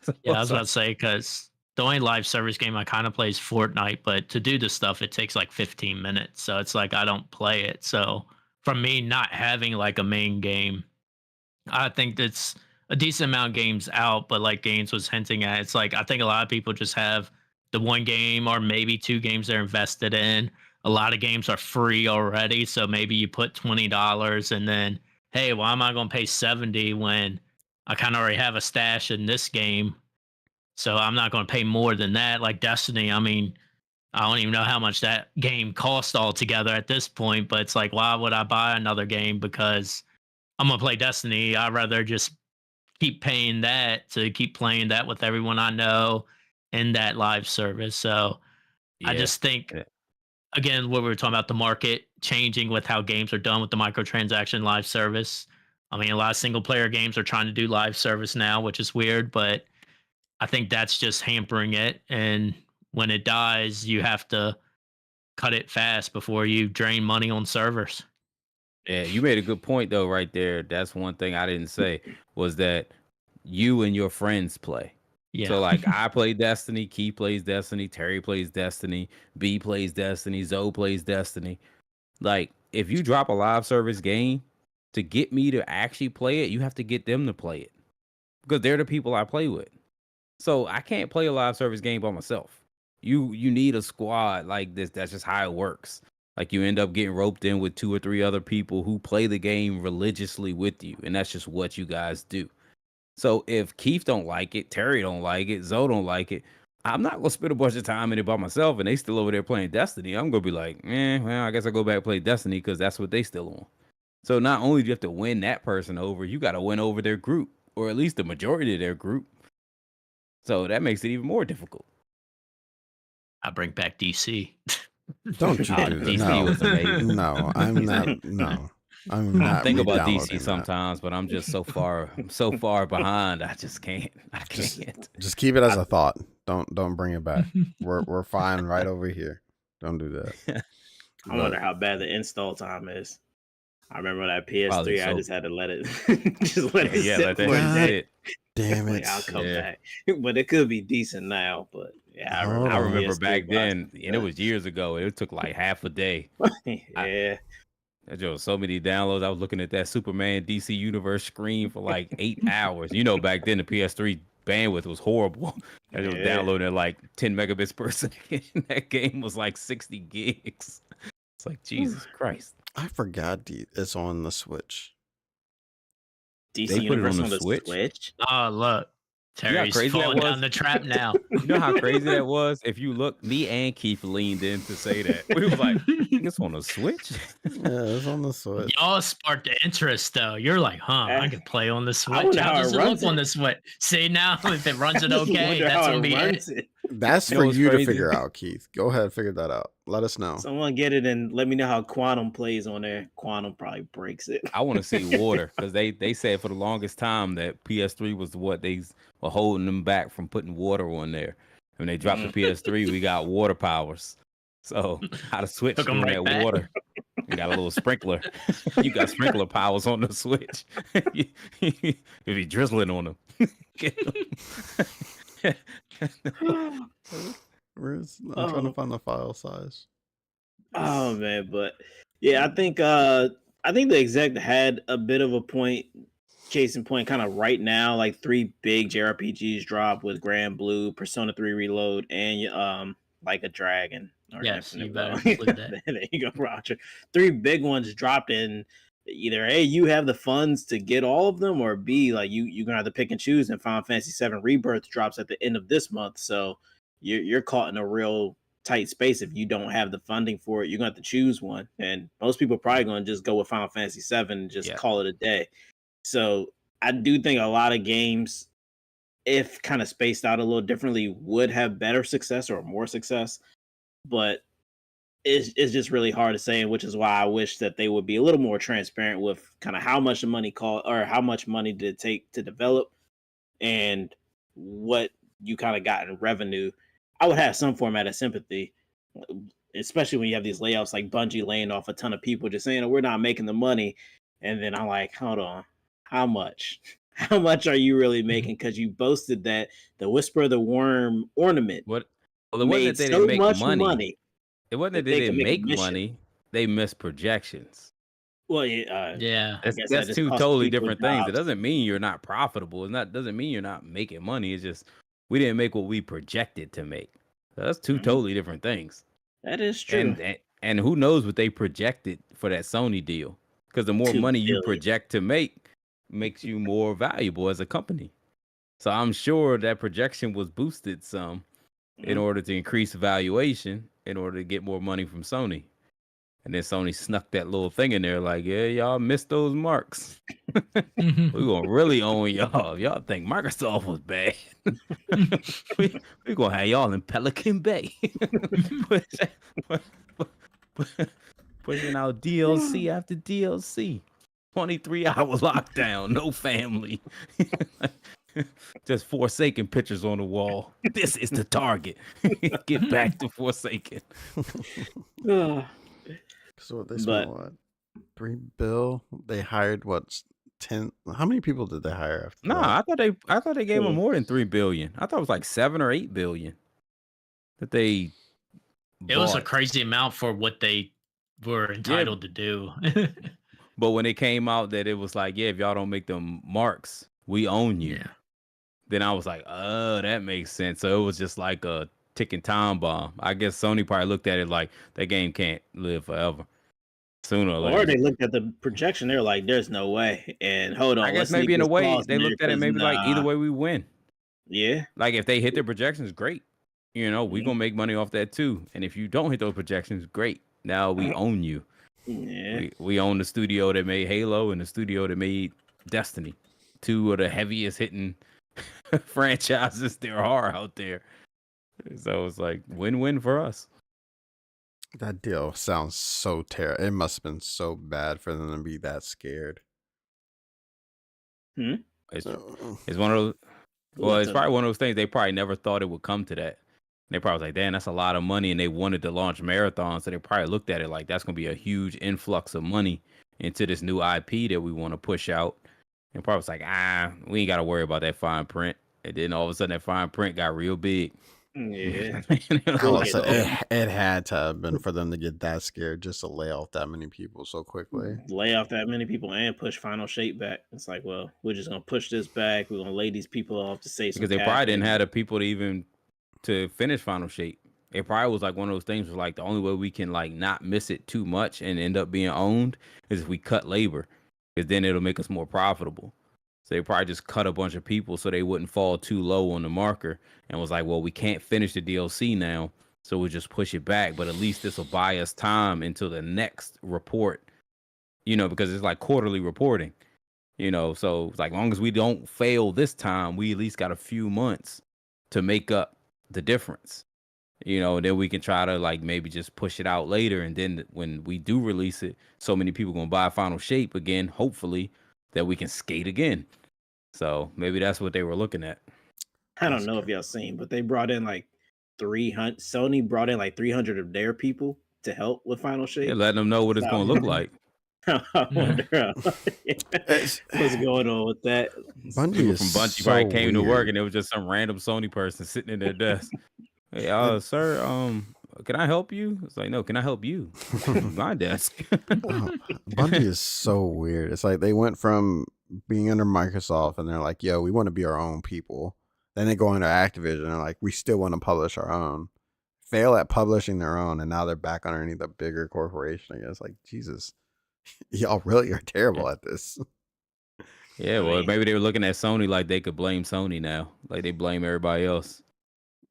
So Yeah, I was it's about like, to say because the only live service game I kind of play is Fortnite, but to do the stuff, it takes like 15 minutes. So it's like I don't play it. So from me not having like a main game, I think that's a decent amount of games out. But like Gaines was hinting at, it's like I think a lot of people just have the one game or maybe two games they're invested in. A lot of games are free already. So maybe you put $20 and then, hey, why am I going to pay 70 when I kind of already have a stash in this game? So I'm not going to pay more than that. Like Destiny, I mean, I don't even know how much that game cost altogether at this point, but it's like, why would I buy another game? Because I'm going to play Destiny. I'd rather just keep paying that to keep playing that with everyone I know in that live service. So I yeah. just think, Yeah. again, what we were talking about the market changing with how games are done with the microtransaction live service. I mean, a lot of single player games are trying to do live service now, which is weird, but I think that's just hampering it. And when it dies, you have to cut it fast before you drain money on servers. Yeah, you made a good point though, right there. That's one thing I didn't say was that you and your friends play. Yeah. So like I play Destiny, Key plays Destiny, Terry plays Destiny, B plays Destiny, Zoe plays Destiny. Like if you drop a live service game, to get me to actually play it, you have to get them to play it because they're the people I play with. So I can't play a live service game by myself. You need a squad like this. That's just how it works. Like you end up getting roped in with 2 or 3 other people who play the game religiously with you, and that's just what you guys do. So if Keith don't like it, Terry don't like it, Zoe don't like it, I'm not gonna spend a bunch of time in it by myself, and they still over there playing Destiny. I'm gonna be like, well, I guess I go back and play Destiny because that's what they still on. So not only do you have to win that person over, you got to win over their group, or at least the majority of their group. So that makes it even more difficult. I bring back DC. Don't you do that? DC was amazing. No, I'm not. No, I'm not. Think about re-downloading DC sometimes, but I'm just so far behind. I just can't. I can't. Just keep it as a thought. Don't bring it back. We're fine right over here. Don't do that. I wonder how bad the install time is. I remember that PS3. Probably I so. just had to let it sit let that for a shit day. sit. Damn Like, it. I'll come back, but it could be decent now. But yeah, I remember PS3 back was- then, and it was years ago. It took like half a day. yeah. There was so many downloads. I was looking at that Superman DC Universe screen for like 8 hours. You know, back then the PS3 bandwidth was horrible. I was downloading at like 10 megabits per second. That game was like 60 gigs. It's like Jesus Christ. I forgot it's on the Switch. DC They put it Universe on on the the Switch? Switch. Oh, look. how Terry's crazy that falling down was? the trap now. You know how crazy that was? If you look, me and Keith leaned in to say that. We was like, it's on the Switch? Yeah, it's on the Switch. Y'all sparked the interest, though. You're like, I could play on the Switch. wonder How how does it it look runs on it. the Switch? See, now if it runs it I just okay, wonder that's how going to it be runs it. it. That's You know for what's you to crazy? figure out, Keith. Go ahead, figure that out. Let us know. Someone get it and let me know how Quantum plays on there. Quantum probably breaks it. I want to see water because they said for the longest time that PS3 was what they were holding them back from putting water on there. When they dropped the PS3, we got water powers. So how to switch Took 'em doing right that back. water? You got a little sprinkler. You got sprinkler powers on the Switch. You be drizzling on them. I'm trying to find the file size. Oh man, but yeah, I think the exec had a bit of a point. Case in point, kind of right now, like 3 big JRPGs drop with Grand Blue, Persona 3 Reload, and like a Dragon. Or Yes, Infinite you better Blade. include that. There you go, Roger. 3 big ones dropped in. Either A, you have the funds to get all of them, or B, like you're gonna have to pick and choose. And Final Fantasy VII Rebirth drops at the end of this month, so you're caught in a real tight space if you don't have the funding for it. You're gonna have to choose one, and most people are probably gonna just go with Final Fantasy VII and just call it a day. So I do think a lot of games, if kind of spaced out a little differently, would have better success or more success. But it's just really hard to say, which is why I wish that they would be a little more transparent with kind of how much the money or how much money did it take to develop and what you kind of got in revenue. I would have some format of sympathy, especially when you have these layoffs like Bungie laying off a ton of people, just saying, we're not making the money. And then I'm like, hold on, how much? How much are you really making? Because you boasted that the Whisper of the Worm ornament Well, it wasn't made that they so didn't make much money. It wasn't that that they they could didn't make a make mission. money. They missed projections. Well, Yeah. I guess that That's just 2 cost totally people different things. It jobs. doesn't mean you're not profitable. Doesn't mean you're not making money. It's just we didn't make what we projected to make. So that's 2 totally different things. That is true. And who knows what they projected for that Sony deal? Because the more $2 money you billion. project to make makes you more valuable as a company. So I'm sure that projection was boosted some in order to increase valuation, in order to get more money from Sony. And then Sony snuck that little thing in there like, yeah, y'all missed those marks. We gonna really own y'all. Y'all think Microsoft was bad. we gonna have y'all in Pelican Bay. Pushing out DLC after DLC. 23-hour lockdown, no family. Just Forsaken pictures on the wall. This is the target. Get back to Forsaken. So they spent what? $3 billion. They hired what? 10. How many people did they hire after Nah, that? I thought they gave them more than $3 billion. I thought it was like $7 or $8 billion that they. It was a bought. crazy amount for what they were entitled to do. But when it came out that it was like, yeah, if y'all don't make them marks, we own you. Yeah. Then I was like, oh, that makes sense. So it was just like a ticking time bomb. I guess Sony probably looked at it like that game can't live forever. Sooner or Or later. they looked at the projection, they're like, "There's no way." And hold I on, guess let's sneak maybe in a this way clause in they there looked at it because maybe like either way we win. yeah, Like if they hit their projections, great. You know, we Mhm. gonna make money off that too. And if you don't hit those projections, great. Now we own you. yeah. We own the studio that made Halo and the studio that made Destiny. Two of the heaviest hitting franchises there are out there. So it's like win-win for us. That deal sounds so terrible. It must have been so bad for them to be that scared. It's, Uh, it's one of those. Well, What's it's probably one of those things they probably never thought it would come to that. They probably was like, damn, that's a lot of money, and they wanted to launch marathons, so they probably looked at it like that's gonna be a huge influx of money into this new IP that we want to push out. And probably was like, we ain't got to worry about that fine print. And then all of a sudden, that fine print got real big. Yeah. I We'll was get it had to have been for them to get that scared just to lay off that many people so quickly. lay off that many people and push Final Shape back. It's like, well, we're just gonna push this back. We're gonna lay these people off to save some Because they cash. probably didn't have the people to even to finish Final Shape. It probably was like one of those things was like the only way we can like not miss it too much and end up being owned is if we cut labor, because then it'll make us more profitable. So they probably just cut a bunch of people so they wouldn't fall too low on the marker, and was like, well, we can't finish the DLC now, so we'll just push it back. But at least this will buy us time until the next report, you know, because it's like quarterly reporting, you know. So it's like, as long as we don't fail this time, we at least got a few months to make up the difference, you know. Then we can try to like maybe just push it out later, and then when we do release it, so many people gonna buy Final Shape again, hopefully, that we can skate again. So maybe that's what they were looking at. I don't know if y'all seen, but they brought in like 300. Sony brought in like 300 of their people to help with Final Yeah, Shape. letting them know what it's So- gonna look like. I wonder what's going on with that. Bungie People is from Bungie so probably came to work, weird. and it was just some random Sony person sitting in their desk. Hey, sir, can I help you? It's like, no, can I help you? My desk. Bungie is so weird. It's like they went from being under Microsoft and they're like, yo, we want to be our own people. Then they go under Activision and like, we still want to publish our own. Fail at publishing their own, and now they're back underneath a bigger corporation. I guess, like, Jesus, y'all really are terrible at this. Yeah, well, maybe they were looking at Sony like they could blame Sony now, like they blame everybody else.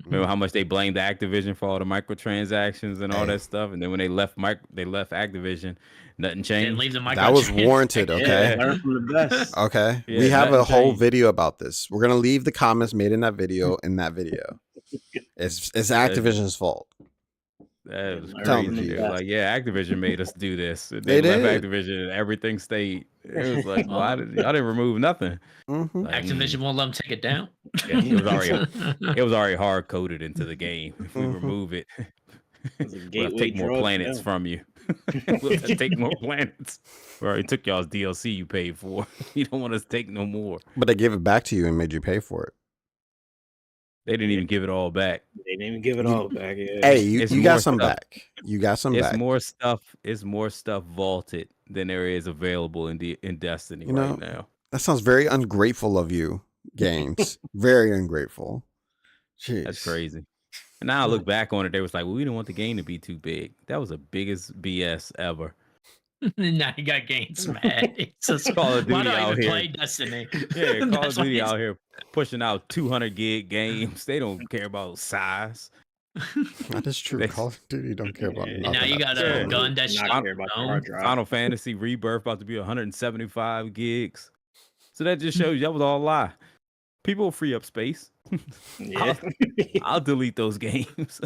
Remember how much they blamed Activision for all the microtransactions and all that stuff, and then when they left Activision, nothing Didn't changed. leave the That was microtransactions. warranted, okay? Yeah, learn from the best. Okay. Yeah, we have a nothing whole changed. video about this. We're gonna leave the comments made in that video in that video. It's Activision's fault. That was Tell 'em, crazy. G. It was like, yeah, Activision made us do this. And They left did. Activision and everything stayed. It was like, well, y'all didn't remove nothing. Mhm. Like, Activision won't let them take it down. yeah, it was already hard coded into the game. If we remove it, It's a we'll gateway take more drug planets now. from you. We'll take more planets. We already took y'all's DLC you paid for. You don't want us to take no more. But they gave it back to you and made you pay for it. They didn't even give it all back. They didn't even give it all back. Yeah. Hey, you It's got more some stuff. back. You got some It's back. more stuff. It's more stuff vaulted than there is available in Destiny You know, right now. That sounds very ungrateful of you, games. Very ungrateful. Jeez. That's crazy. And now I look back on it, they was like, well, we didn't want the game to be too big. That was the biggest BS ever. Now you got games mad. It's just, Call of why Duty do I out even here. play Destiny? Yeah, Call of That's why Duty it's- out here pushing out 200 gig games. They don't care about size. That is true. They- Call of Duty don't care about And nothing. And now you got Yeah. a gun that's Not shot care about the down. hard drive. Final Fantasy Rebirth about to be 175 gigs. So that just shows you that was all a lie. People free up space. Yeah. I'll delete those games.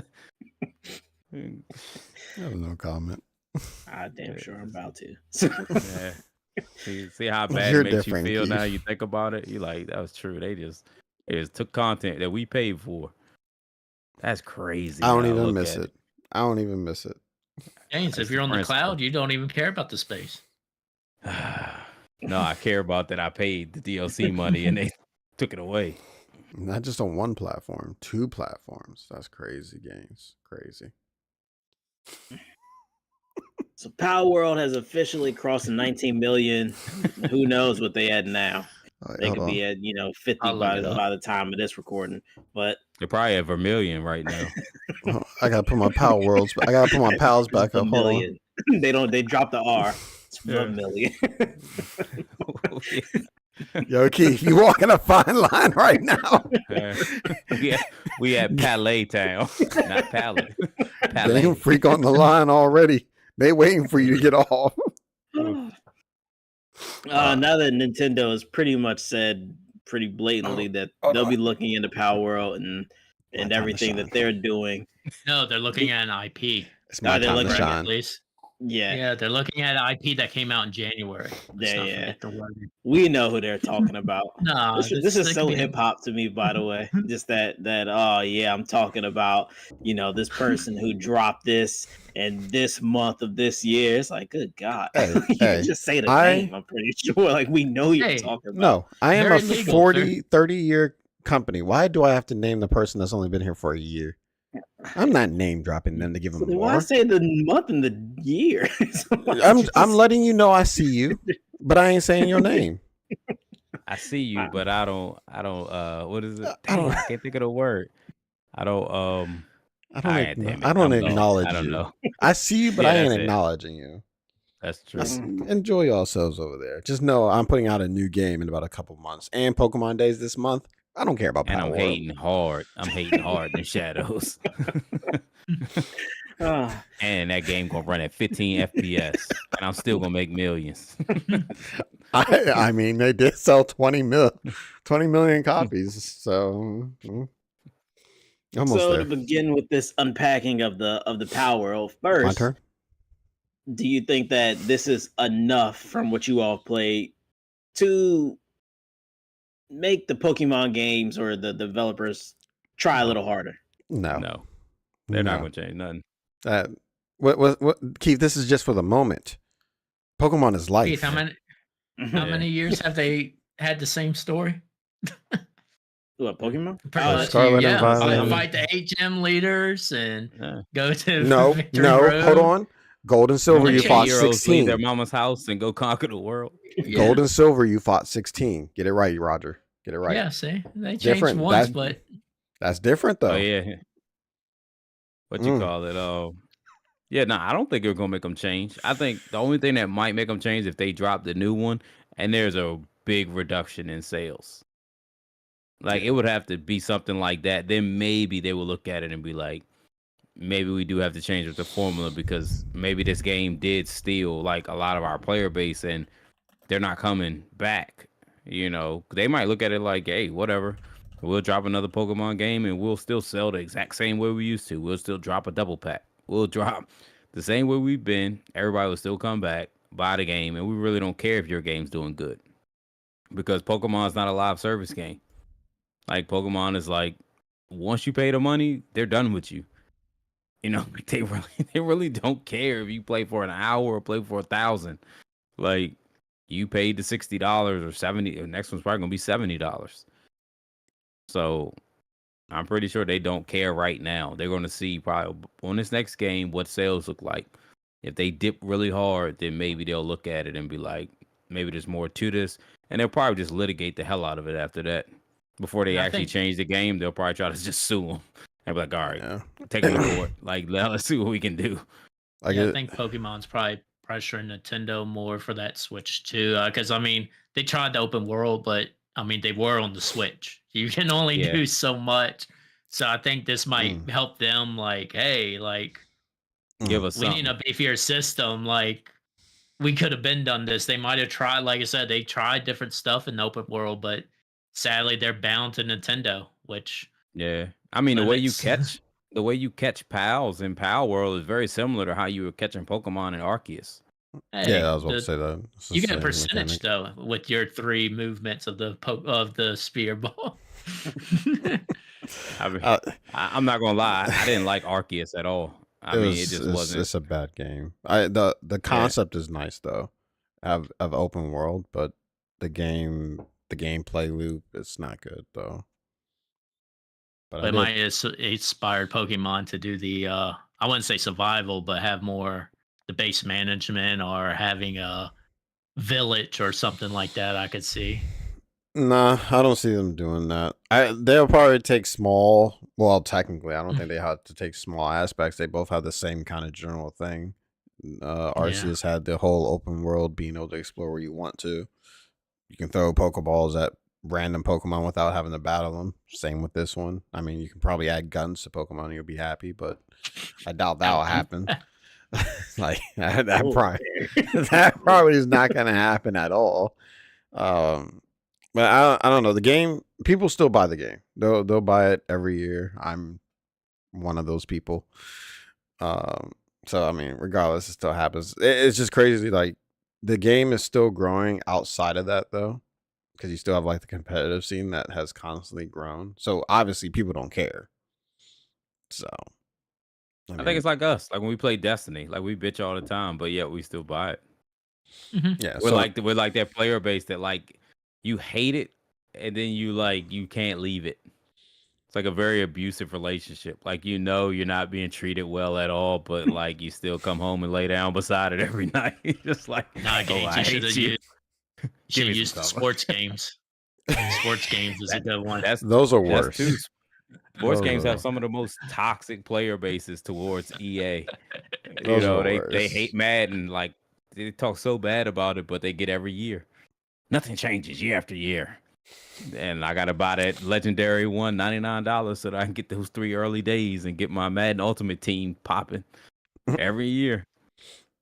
I have no comment. I damn sure I'm about to. Yeah. See how bad You're it makes you different, feel now Keith. you think about it? You like, that was true. They just took content that we paid for. That's crazy. I don't now, even look miss at it. I don't even miss it. Games, That's if you're the on the principle. cloud, you don't even care about the space. No, I care about that I paid the DLC money and they took it away. Not just on one platform, 2 platforms. That's crazy, games. Crazy. So Power World has officially crossed the 19 million. Who knows what they at now? All right, They hold could on. be at 50 I'll look it up. by the time of this recording. But They're probably at Vermilion right now. I gotta put my Power Worlds. I gotta put my pals back up. Hold on. million. They dropped the R. It's Vermilion. Yo, Keith, you walking a fine line right now. we at Palais Town, not Palais. Damn freak on the line already. They waiting for you to get off. Now that Nintendo has pretty much said pretty blatantly that they'll be looking into Power World and everything that they're doing. No, they're looking at an IP. It's my time to shine. Please. Yeah. Yeah, they're looking at an IP that came out in January. Yeah. We know who they're talking about. No, this is so hip hop to me, by the way. Just that oh yeah, I'm talking about this person who dropped this and this month of this year. It's like, good God, you can just say the name. I'm pretty sure, like we know you're talking about. No, I am Very a legal, 30-year company. Why do I have to name the person that's only been here for a year? I'm not name dropping them to give them more. Why say the month and the year? I'm letting you know I see you, but I ain't saying your name. I see you, but I don't. What is it? Dang, I can't think of the word. I don't acknowledge you. I don't know. I see you, but I ain't acknowledging you. That's true. Enjoy yourselves over there. Just know I'm putting out a new game in about a couple months, and Pokemon Days this month. I don't care about Power And World. hating hard. I'm hating hard in Shadows. And that game gonna run at 15 FPS, and I'm still gonna make millions. I mean, they did sell 20 million copies, so almost so there. to begin with this unpacking of the Power World first, My turn. Do you think that this is enough from what you all played to make the Pokemon games or the developers try a little harder? No, they're not gonna change nothing. What, Keith? This is just for the moment. Pokemon is life. Keith, how many years have they had the same story? What, Pokemon? Scarlet and Violet. Fight the 8 gym leaders and go to Victory Road. Hold on. Gold and Silver, you fought 16. Leave their mama's house and go conquer the world. Gold and Silver, you fought 16. Get it right, Roger. Get it right. Yeah, see, they changed once, but that's different though. Oh yeah. What you call it? Yeah, no, I don't think they're gonna make them change. I think the only thing that might make them change if they drop the new one and there's a big reduction in sales. Like it would have to be something like that. Then maybe they will look at it and be like, maybe we do have to change with the formula because maybe this game did steal like a lot of our player base and they're not coming back. They might look at it like, hey, whatever. We'll drop another Pokemon game and we'll still sell the exact same way we used to. We'll still drop a double pack. We'll drop the same way we've been. Everybody will still come back, buy the game, and we really don't care if your game's doing good. Because Pokemon's not a live service game. Like Pokemon is like, once you pay the money, they're done with you. They really don't care if you play for an hour or play for 1,000. Like you paid the $60 or $70. The next one's probably gonna be $70. So I'm pretty sure they don't care right now. They're gonna see probably on this next game what sales look like. If they dip really hard, then maybe they'll look at it and be like, maybe there's more to this, and they'll probably just litigate the hell out of it after that. Before they actually change the game, they'll probably try to just sue them. And be like, all right, take them to court. Like, let's see what we can do. I think Pokemon's probably pressuring Nintendo more for that Switch too. Because, they tried the open world, but, they were on the Switch. You can only do so much. So I think this might help them, like, hey, like, give us we need a beefier system. Like, we could have been done this. They might have tried, like I said, they tried different stuff in the open world, but sadly, they're bound to Nintendo, which... Yeah. The way you catch pals in Pal World is very similar to how you were catching Pokemon in Arceus. Hey, I was about to say that. You get a percentage though with your 3 movements of the spear ball. I'm not gonna lie, I didn't like Arceus at all. It just wasn't. It's a bad game. The concept is nice though, of open world, but the gameplay loop is not good though. But it might inspired Pokemon to do the I wouldn't say survival, but have more the base management or having a village or something like that. I could see. Nah, I don't see them doing that. They'll probably take small. Well, technically, I don't think they have to take small aspects. They both have the same kind of general thing. Arceus had the whole open world, being able to explore where you want to. You can throw Pokeballs at random Pokemon without having to battle them. Same with this one. I mean, you can probably add guns to Pokemon and you'll be happy, but I doubt that will happen. Like that probably is not going to happen at all. But I don't know. The game, people still buy the game. They'll buy it every year. I'm one of those people. So I mean, regardless, it still happens. It's just crazy. Like the game is still growing outside of that though, because you still have like the competitive scene that has constantly grown. So obviously, people don't care. So I think it's like us. Like when we play Destiny, like we bitch all the time, but yet we still buy it. Yeah, we're like that player base that like you hate it, and then you can't leave it. It's like a very abusive relationship. Like you're not being treated well at all, but like you still come home and lay down beside it every night. Just like games. You should have used sports games. Sports games is a good one. Those are worse. Sports games have some of the most toxic player bases towards EA. They hate Madden. Like they talk so bad about it, but they get every year. Nothing changes year after year. And I gotta buy that legendary one $99 so that I can get those 3 early days and get my Madden Ultimate Team popping every year.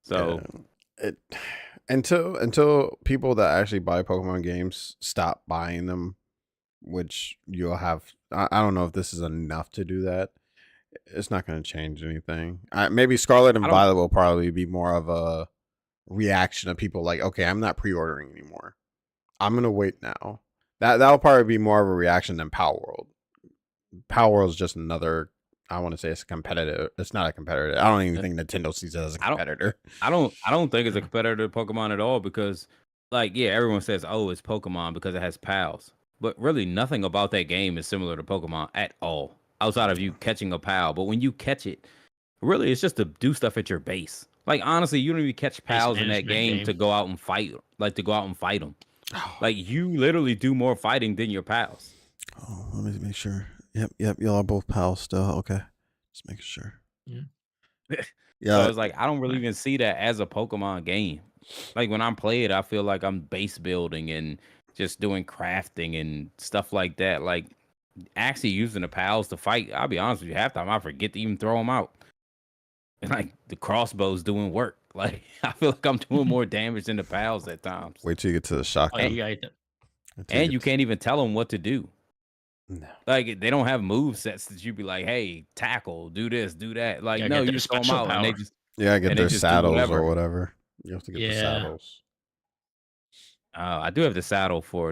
So until people that actually buy Pokemon games stop buying them, which you'll have, I don't know if this is enough to do that. It's not going to change anything. Maybe Scarlet and Violet will probably be more of a reaction of people like, okay, I'm not pre-ordering anymore. I'm going to wait now. That'll probably be more of a reaction than Power World. Power World is just another, I want to say it's a competitive. It's not a competitor. I don't even think Nintendo sees it as a competitor. I don't think it's a competitor to Pokemon at all because like, yeah, everyone says, oh, it's Pokemon because it has pals. But really nothing about that game is similar to Pokemon at all. Outside of you catching a pal. But when you catch it, really it's just to do stuff at your base. Like honestly, you don't even catch pals in that game to go out and fight. Like to go out and fight them. Like you literally do more fighting than your pals. Oh, let me make sure. Yep. Y'all are both pals still. Okay, just making sure. Yeah. So I was like, I don't really even see that as a Pokemon game. Like when I'm playing, I feel like I'm base building and just doing crafting and stuff like that. Like actually using the pals to fight. I'll be honest with you, half the time I forget to even throw them out. And like the crossbow's doing work. Like I feel like I'm doing more damage than the pals at times. Wait till you get to the shotgun. And you can't even tell them what to do. No. Like they don't have move sets that you be like, hey, tackle, do this, do that. Like no, you just throw them out and they just get their saddles or whatever. You have to get the saddles. I do have the saddle for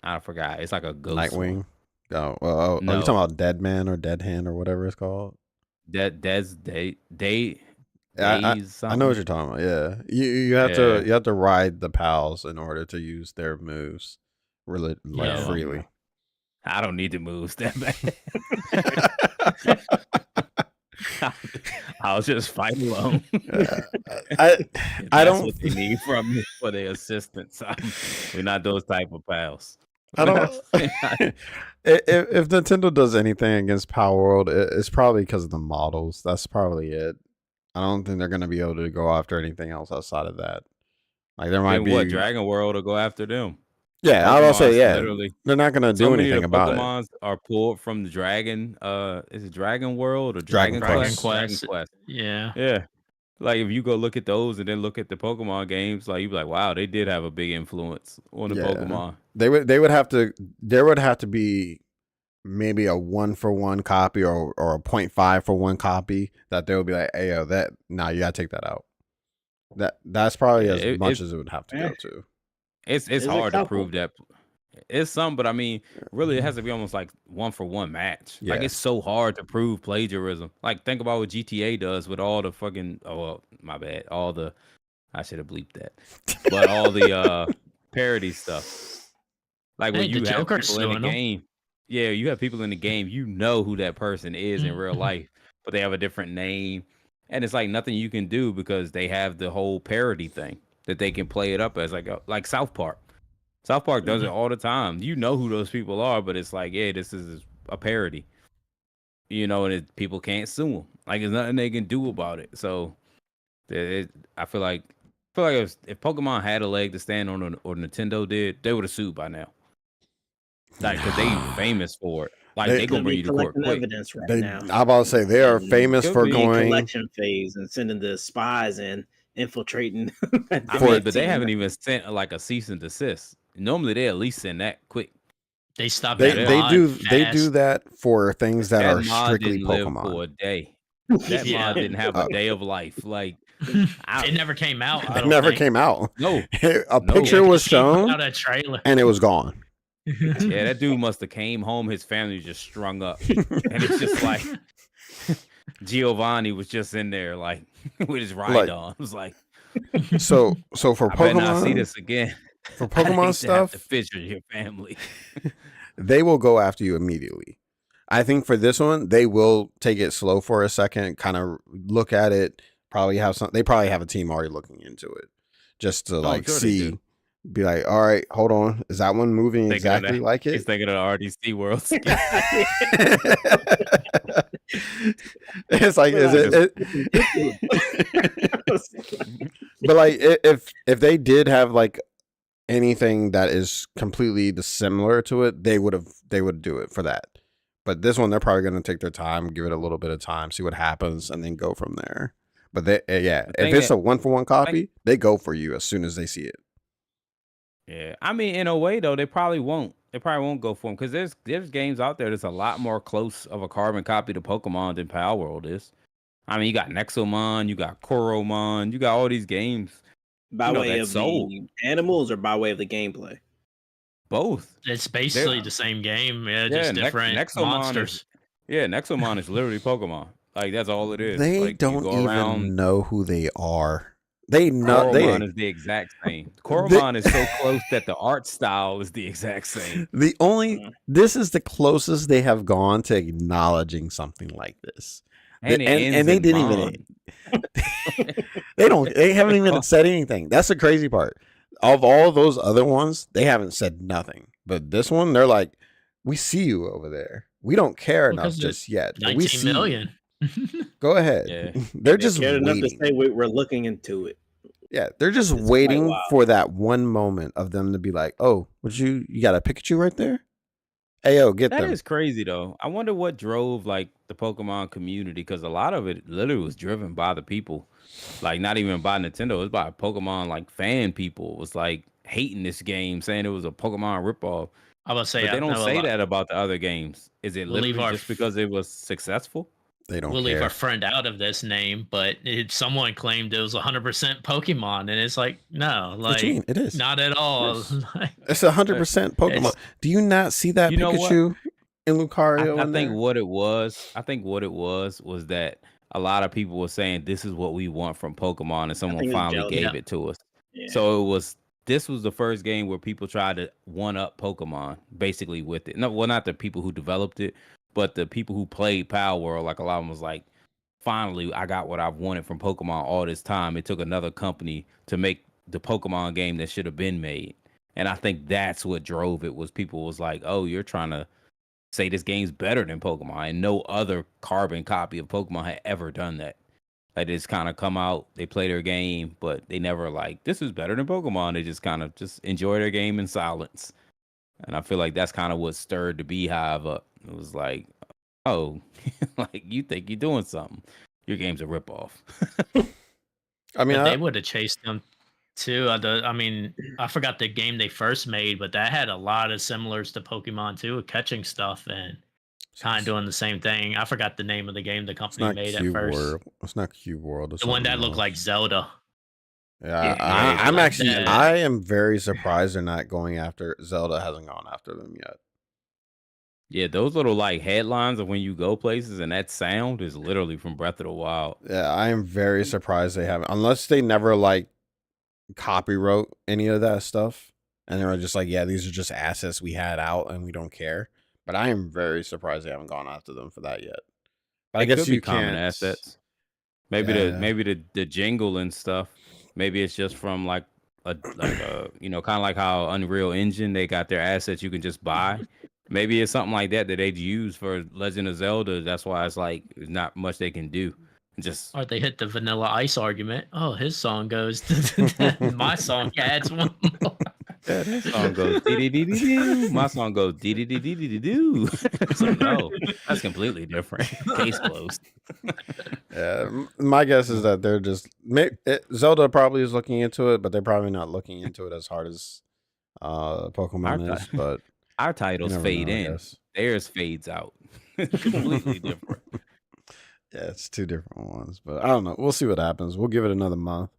I forgot. It's like a ghost Nightwing. One. Oh, well, no. Are you talking about Dead Man or Dead Hand or whatever it's called? I know what you're talking about. Yeah, you have to ride the pals in order to use their moves, really freely. I don't need the moves that bad. I'll just fight alone. I don't. What they need from me for their assistance. We're not those type of pals. I don't. If Nintendo does anything against Power World, it's probably because of the models. That's probably it. I don't think they're going to be able to go after anything else outside of that. Like there might be Dragon World will go after them. Yeah, I will say they're not going to do anything about it. Pokemons are pulled from the Dragon. Is it Dragon World or Dragon Quest? Dragon Quest. Yeah. Like if you go look at those and then look at the Pokemon games, like you'd be like, wow, they did have a big influence on the Pokemon. There would have to be maybe a 1-for-1 copy or a 0.5 for 1 copy that they would be like, hey, you gotta take that out. That's probably as much as it would have to go to. It's hard to prove that. It's some, but I mean, really, it has to be almost like 1-for-1 match. Like it's so hard to prove plagiarism. Like think about what GTA does with all the fucking. Oh, well, my bad. I should have bleeped that. But all the parody stuff. Like when you have people in the game. Yeah, you have people in the game. You know who that person is in real life, but they have a different name. and it's like nothing you can do because they have the whole parody thing that they can play it up as like South Park. South Park does it all the time. You know who those people are, but it's like, yeah, this is a parody. And people can't sue them. Like, there's nothing they can do about it. So, I feel like if Pokemon had a leg to stand on, or Nintendo did, they would have sued by now. Like, because they famous for it. Like, they gonna bring you to court quick. Evidence right I'm now. about to say they are famous for going collection phase and sending the spies and infiltrating. But they haven't even sent like a cease and desist. Normally, they at least send that quick. They stopped. They do that for things that are mod strictly didn't live Pokemon. for a day. That mod didn't have a day of life. Like, it never came out. It never came out. No, a picture was shown, out a trailer, and it was gone. Yeah, that dude must have came home. His family was just strung up, and it's just like Giovanni was just in there, like with his ride on. It was like, so for I Pokemon, better not see this again. For Pokemon stuff, to fidget your family. They will go after you immediately. I think for this one, they will take it slow for a second, kind of look at it. They probably have a team already looking into it, just to see. Be like, all right, hold on. Is that one moving exactly like it? He's thinking of the RDC World. It's like, is it? But like, if they did have like anything that is completely dissimilar to it, they would do it for that. But this one, they're probably going to take their time, give it a little bit of time, see what happens, and then go from there. But if it's a 1-for-1 copy, they go for you as soon as they see it. Yeah, I mean, in a way though, they probably won't. They probably won't go for them because there's games out there that's a lot more close of a carbon copy to Pokemon than Power World is. I mean, you got Nexomon, you got Koromon, you got all these games. By way of the animals or by way of the gameplay? Both. It's basically the same game. Yeah, just different monsters. Nexomon is literally Pokemon. Like, that's all it is. They like, don't even know who they are. They know Koromon is the exact same. Koromon is so close that the art style is the exact same. This is the closest they have gone to acknowledging something like this. And they didn't even they haven't even said anything. That's the crazy part. Of all those other ones, they haven't said nothing. But this one, they're like, we see you over there. We don't care enough just yet. 19 million. Go ahead. Yeah. They're just waiting. Enough to say we're looking into it. Yeah, they're just waiting for that one moment of them to be like, "Oh, you got a Pikachu right there? Hey, yo, get them." That is crazy though. I wonder what drove like the Pokemon community, because a lot of it literally was driven by the people, like not even by Nintendo. It was by Pokemon like fan people. It was like hating this game, saying it was a Pokemon ripoff. I would say, but they don't say that about the other games. Is it literally just because it was successful? They don't. We'll leave our friend out of this name, but someone claimed it was 100% Pokemon, and it's like, no, like, what you mean? It is not at all. It's 100% Pokemon. Do you not see that Pikachu in Lucario? I think what it was. I think what it was that a lot of people were saying this is what we want from Pokemon, and someone finally gave it to us. Yeah. So this was the first game where people tried to one up Pokemon basically with it. No, well, not the people who developed it, but the people who played Power World. Like, a lot of them was like, finally, I got what I've wanted from Pokemon all this time. It took another company to make the Pokemon game that should have been made. And I think that's what drove it, was people was like, oh, you're trying to say this game's better than Pokemon. And no other carbon copy of Pokemon had ever done that. Like, it's kind of come out, they play their game, but they never like, this is better than Pokemon. They just kind of just enjoy their game in silence. And I feel like that's kind of what stirred the beehive up. It was like, oh, like, you think you're doing something. Your game's a ripoff. I mean, they would have chased them too. I mean, I forgot the game they first made, but that had a lot of similars to Pokemon too, with catching stuff and kind of doing the same thing. I forgot the name of the game the company made at first. It's not Cube World. The one that looked like Zelda. Yeah, I'm actually. I am very surprised they're not going after. Zelda hasn't gone after them yet. Yeah, those little like headlines of when you go places, and that sound is literally from Breath of the Wild. Yeah, I am very surprised they haven't, unless they never like copywrote any of that stuff, and they were just like, yeah, these are just assets we had out and we don't care. But I am very surprised they haven't gone after them for that yet. But I guess you common can't. assets. Maybe Yeah. the jingle and stuff. Maybe it's just from like a kind of like how Unreal Engine they got their assets you can just buy. Maybe it's something like that they'd use for Legend of Zelda. That's why it's like there's not much they can do. Just Or they hit the Vanilla Ice argument. Oh, his song goes. My song adds one more. yeah, that song goes dee dee dee dee doo. My song goes dee dee dee dee dee dee doo. So no, that's completely different. Case closed. Yeah, my guess is that they're just Zelda probably is looking into it, but they're probably not looking into it as hard as Our Pokemon is. But our you titles never fade know, I in. guess. Theirs fades out. Completely different. Yeah, it's two different ones, but I don't know. We'll see what happens. We'll give it another month,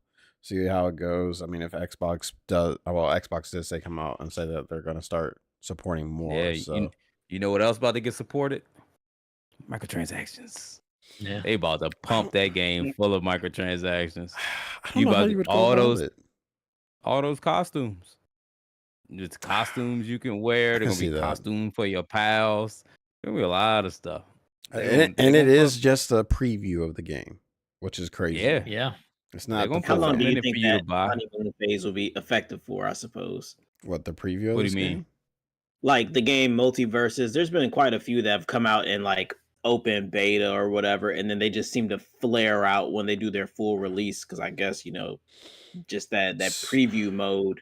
see how it goes. I mean, if Xbox does, well, Xbox did say come out and say that they're going to start supporting more. Yeah, So you know what else about to get supported? Microtransactions. Yeah. They about to pump that game full of microtransactions. I don't know how you would go about it. All those costumes. It's costumes you can wear. I They're can gonna be see that. costume for your pals. There's gonna be a lot of stuff. And it is just a preview of the game, which is crazy. Yeah. Yeah. It's They're not the gonna How full put long something do game. you in it for think you to that buy. honeymoon phase will be effective for? I suppose. What, the preview of What do this you mean? game? Like the game Multiverses, there's been quite a few that have come out in like open beta or whatever, and then they just seem to flare out when they do their full release. Because I guess just that preview mode.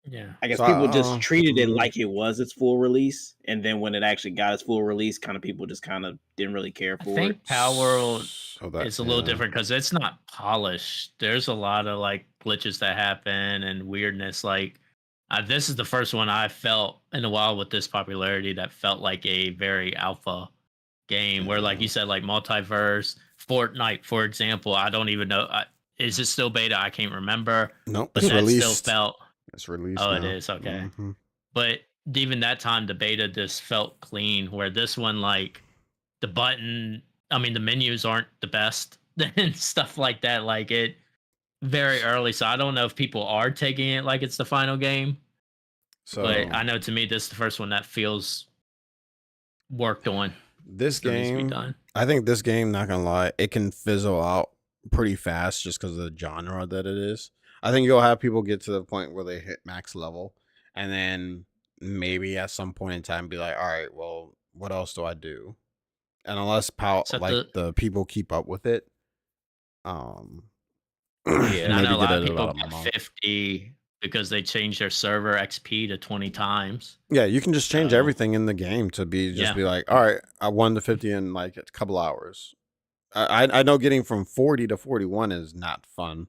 Yeah. I guess So people just treated it like it was its full release, and then when it actually got its full release, kind of people just kind of didn't really care I for it. think Power so that, is a little yeah. different because it's not polished. There's a lot of like glitches that happen and weirdness. Like this is the first one I felt in a while with this popularity that felt like a very alpha game where, like you said, like multiverse, Fortnite, for example. I don't even know. Is it still beta? I can't remember. Nope, But it's that still released. felt. It's released. Oh, now. it is okay. Mm-hmm. But even that time, the beta just felt clean. Where this one, like the button, I mean, the menus aren't the best and stuff like that. Like it very early, so I don't know if people are taking it like it's the final game. So, but I know to me, this is the first one that feels worked on. This Still needs to be game, done. I think this game, not gonna lie, it can fizzle out pretty fast just because of the genre that it is. I think you'll have people get to the point where they hit max level, and then maybe at some point in time be like, all right, well, what else do I do? And unless So the people keep up with it, Yeah. And I maybe know a lot get of it people about a got month. 50 because they changed their server XP to 20 times. Yeah, you can just change So- everything in the game to be Yeah. be like, all right, I won the 50 in like a couple hours. I know getting from 40 to 41 is not fun.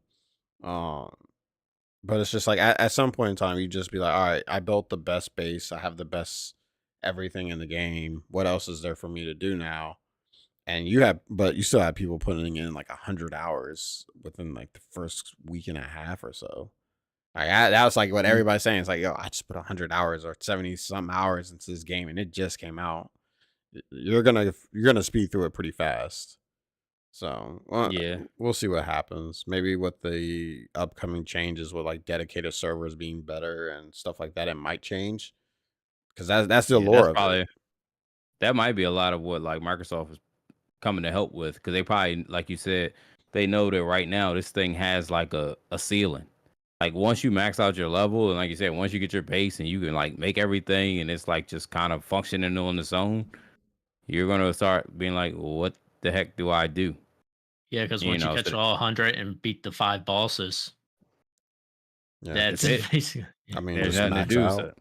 But it's just like at some point in time, you just be like, all right, I built the best base. I have the best everything in the game. What else is there for me to do now? And but you still have people putting in like 100 hours within like the first week and a half or so. Like that was like what everybody's saying. It's like, yo, I just put 100 hours or 70 some hours into this game, and it just came out. You're gonna speed through it pretty fast. So Yeah. we'll see what happens. Maybe with the upcoming changes with like dedicated servers being better and stuff like that, it might change. Because that's the Yeah, allure that's of probably it. that might be a lot of what like Microsoft is coming to help with because they probably, like you said, they know that right now this thing has like a ceiling. Like once you max out your level, and like you said, once you get your base and you can like make everything, and it's like just kind of functioning on its own, you're gonna start being like, what the heck do I do? Yeah, because You once you know, catch so all 100 and beat the 5 bosses, Yeah, that's it. basically. I mean, There's just nothing to max do. out.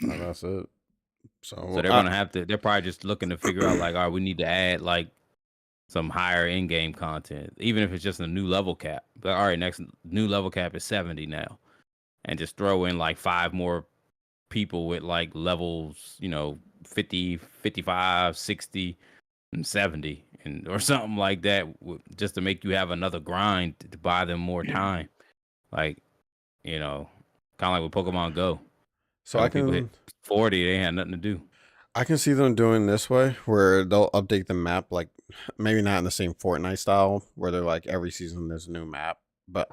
That's it. So they're gonna have to. They're probably just looking to figure out like, all right, we need to add like some higher in-game content, even if it's just a new level cap. But all right, next new level cap is 70 now, and just throw in like 5 more people with like levels, 50, 55, 60, and 70, and or something like that, just to make you have another grind to buy them more time. Like, kind of like with Pokemon Go. So when people hit 40, they had nothing to do. I can see them doing this way where they'll update the map, like maybe not in the same Fortnite style where they're like every season there's a new map, but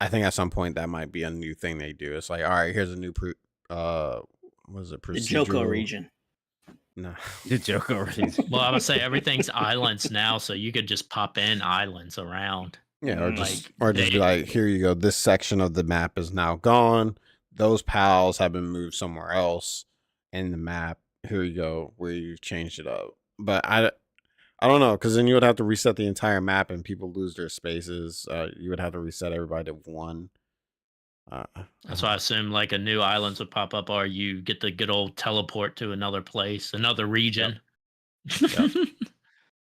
I think at some point that might be a new thing they do. It's like, all right, here's a new what is it? The Johto Procedural. region. No. The joke already. Well, I would say everything's islands now, so you could just pop in islands around. Yeah, or Like just be like, here you go. This section of the map is now gone. Those pals have been moved somewhere else in the map. Here you go, where you've changed it up. But I don't know, because then you would have to reset the entire map, and people lose their spaces. You would have to reset everybody to one. That's why I assume like a new islands would pop up, or you get the good old teleport to another place, another region. Yep.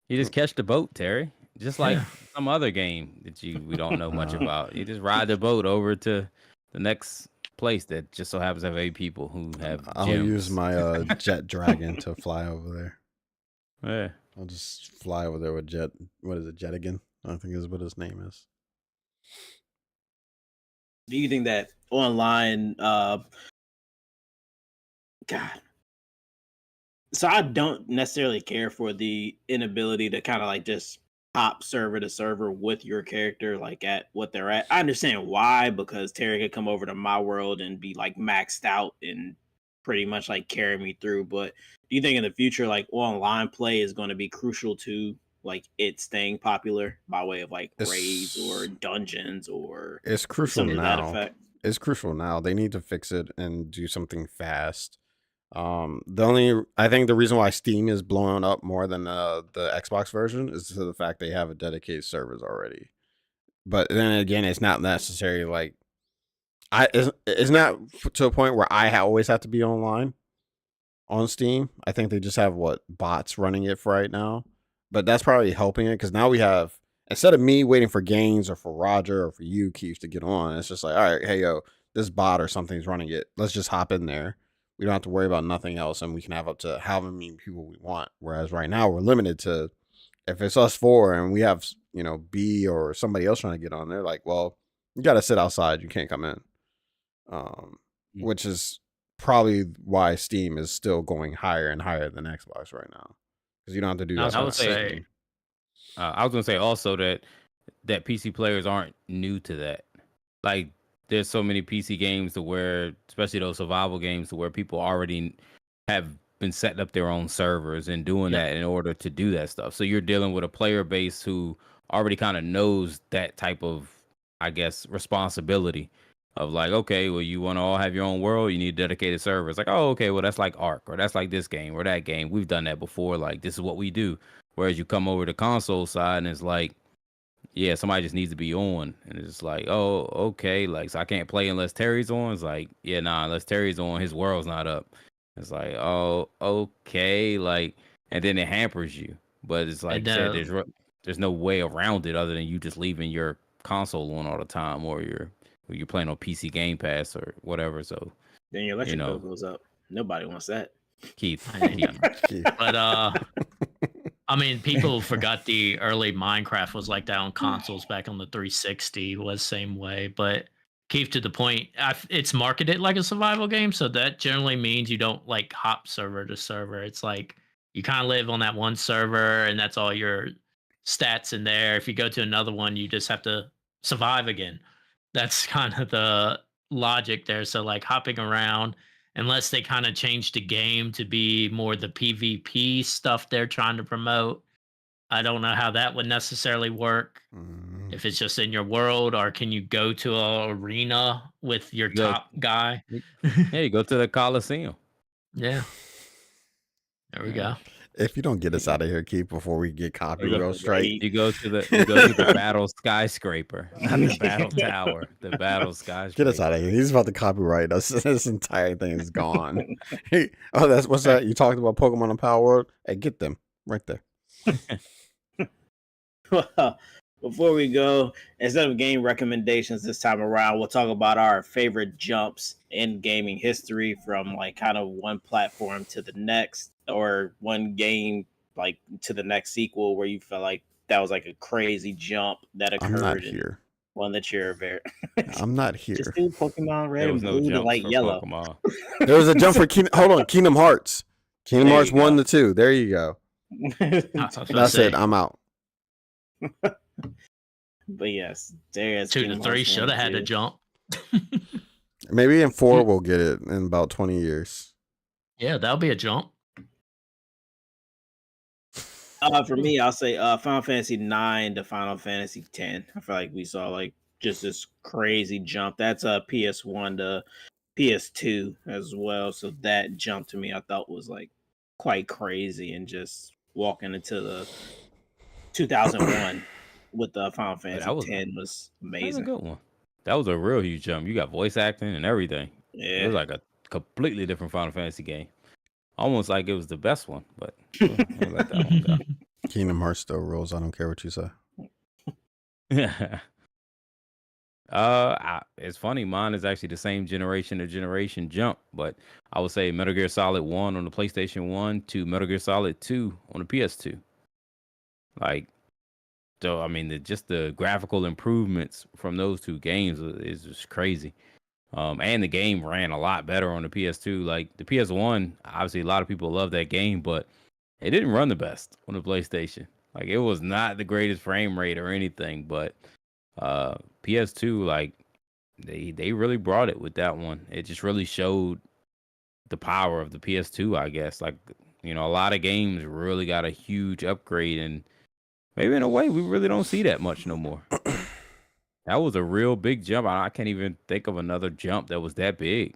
You just catch the boat, Terry. Just like Yeah. some other game that we don't know much about. You just ride the boat over to the next place that just so happens to have 8 people who have I'll gems. use my jet dragon to fly over there. Yeah. I'll just fly over there with Jet. What is it, Jetigan? I think is what his name is. Do you think that online God, so I don't necessarily care for the inability to kind of like just hop server to server with your character, like at what they're at. I understand why, because Terry could come over to my world and be like maxed out and pretty much like carry me through. But do you think in the future, like online play is going to be crucial to like it staying popular by way of like raids or dungeons or It's crucial something to that now. effect? It's crucial now. They need to fix it and do something fast. I think the reason why Steam is blowing up more than the Xbox version is to the fact they have a dedicated servers already. But then again, it's not necessarily like it's not to a point where I always have to be online on Steam. I think they just have bots running it for right now. But that's probably helping it, because now we have, instead of me waiting for Gaines or for Roger or for you, Keith, to get on, it's just like, all right, hey yo, this bot or something's running it. Let's just hop in there. We don't have to worry about nothing else, and we can have up to however many people we want. Whereas right now we're limited to, if it's us 4 and we have, B or somebody else trying to get on, they're like, well, you got to sit outside. You can't come in. Which is probably why Steam is still going higher and higher than Xbox right now, because you don't have to do that. I would say, I was gonna say also that PC players aren't new to that. Like, there's so many PC games to where, especially those survival games, to where people already have been setting up their own servers and doing that in order to do that stuff. So you're dealing with a player base who already kind of knows that type of, I guess, responsibility of like, okay, well, you want to all have your own world, you need dedicated servers. Like, oh, okay, well, that's like Ark, or that's like this game or that game. We've done that before. Like, this is what we do. Whereas you come over to console side and it's like, yeah, somebody just needs to be on. And it's like, oh, okay. Like, so I can't play unless Terry's on. It's like, yeah, nah, unless Terry's on, his world's not up. It's like, oh, okay. Like, and then it hampers you. But it's like you said, there's no way around it other than you just leaving your console on all the time, or you're playing on PC Game Pass or whatever. So then your electric bill goes up. Nobody wants that. Keith. But I mean, people forgot the early Minecraft was like that on consoles back on the 360 was same way. But Keith, to the point, it's marketed like a survival game, so that generally means you don't like hop server to server. It's like you kind of live on that one server, and that's all your stats in there. If you go to another one, you just have to survive again. That's kind of the logic there. So like hopping around, unless they kind of change the game to be more the PvP stuff they're trying to promote, I don't know how that would necessarily work. If it's just in your world, or can you go to an arena with your top guy? Yeah, you go to the Coliseum. Yeah. There we go. If you don't get us out of here, Keith, before we get copyright straight, you go to the battle skyscraper, not the battle tower, the battle skyscraper. Get us out of here. He's about to copyright us. This entire thing is gone. That's what's that? You talked about Pokemon and Power World? Hey, get them right there. Well, before we go, instead of game recommendations this time around, we'll talk about our favorite jumps in gaming history from like kind of one platform to the next, or one game like to the next sequel where you felt like that was like a crazy jump that occurred. I'm not here. One that you're very. I'm not here. Just do Pokemon Red and Blue to like yellow. Pokemon. There was a jump for Kingdom Hearts. Kingdom Hearts 1 to 2. There you go. That's it. I'm out. But yes, there's 2 to 3 should have had a jump. Maybe in 4 we'll get it in about 20 years. Yeah, that'll be a jump. For me, I'll say Final Fantasy 9 to Final Fantasy 10. I feel like we saw like just this crazy jump. That's PS1 to PS2 as well. So that jump to me I thought was like quite crazy, and just walking into the 2001 with the Final Fantasy that was 10 was a amazing. good one. That was a real huge jump. You got voice acting and everything. It Yeah. was like a completely different Final Fantasy game. Almost like it was the best one, but we'll let that one go. Kingdom Hearts still rules. I don't care what you say. It's funny. Mine is actually the same generation to generation jump, but I would say Metal Gear Solid 1 on the PlayStation 1 to Metal Gear Solid 2 on the PS2. Like, so I mean, just the graphical improvements from those two games is just crazy. And the game ran a lot better on the PS2. Like the PS1, obviously a lot of people love that game, but it didn't run the best on the PlayStation. Like it was not the greatest frame rate or anything, but PS2, like they really brought it with that one. It just really showed the power of the PS2, I guess. Like, a lot of games really got a huge upgrade, and maybe in a way we really don't see that much no more. That was a real big jump. I can't even think of another jump that was that big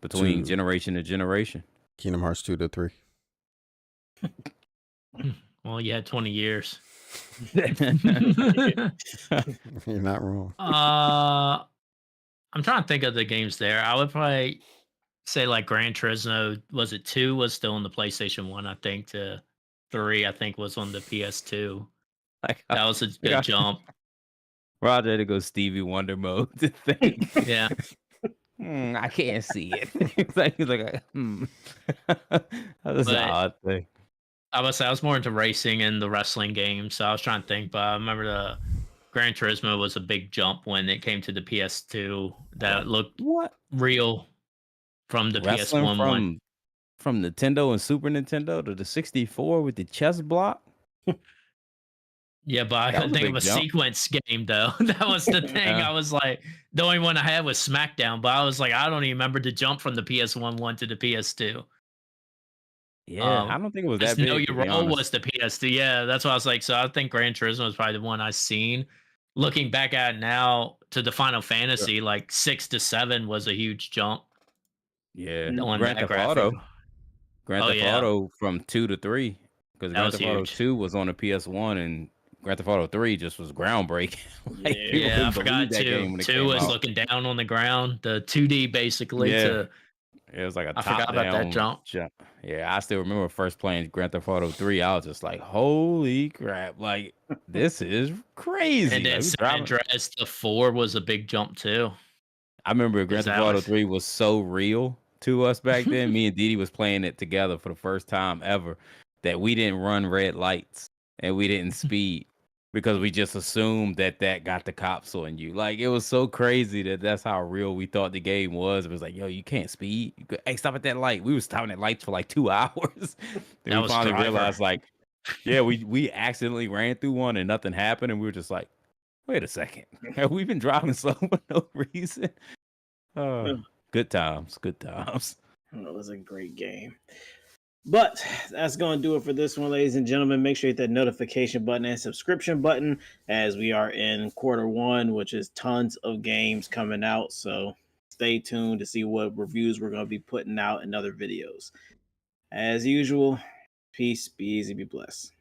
between generation to generation. Kingdom Hearts 2 to 3. Well, you had 20 years. You're not wrong. I'm trying to think of the games there. I would probably say like Gran Turismo, was it 2 was still on the PlayStation 1, I think, to 3, I think was on the PS2. Like, That was a good jump. Roger had to go Stevie Wonder mode to think. Yeah. I can't see it. He's like, That was an odd thing. I would say I was more into racing and the wrestling games, so I was trying to think, but I remember the Gran Turismo was a big jump when it came to the PS2 that looked real from the Wrestling PS1 one. From Nintendo and Super Nintendo to the 64 with the chess block. Yeah, but I couldn't think of a sequence game though. That was the thing. I was like, the only one I had was SmackDown, but I was like, I don't even remember the jump from the PS1 one to the PS2. Yeah, I don't think it was that big. Know Your Role was the PS2. Yeah, that's what I was like. So I think Gran Turismo was probably the one I seen. Looking back at it now to the Final Fantasy, like 6 to 7 was a huge jump. Yeah, on Grand that Theft Auto. Grand Theft yeah. Auto from 2 to 3, because Grand Theft Auto 2 was on the PS1 and Grand Theft Auto 3 just was groundbreaking. Like, I forgot 2. 2 was looking down on the ground, the 2D basically. It was like a I forgot about that jump. Yeah, I still remember first playing Grand Theft Auto 3. I was just like, holy crap, like this is crazy. And then San Andreas to 4 was a big jump too. I remember Grand Theft Auto 3 was so real to us back then. Me and Didi was playing it together for the first time ever, that we didn't run red lights and we didn't speed because we just assumed that got the cops on you. Like, it was so crazy that's how real we thought the game was. It was like, yo, you can't speed. Hey, stop at that light. We was stopping at lights for like 2 hours. Then we finally realized, like, yeah, we accidentally ran through one and nothing happened. And we were just like, wait a second. Have we been driving slow for no reason? Good times. Good times. It was a great game. But that's going to do it for this one, ladies and gentlemen. Make sure you hit that notification button and subscription button, as we are in Q1, which is tons of games coming out. So stay tuned to see what reviews we're going to be putting out in other videos. As usual, peace, be easy, be blessed.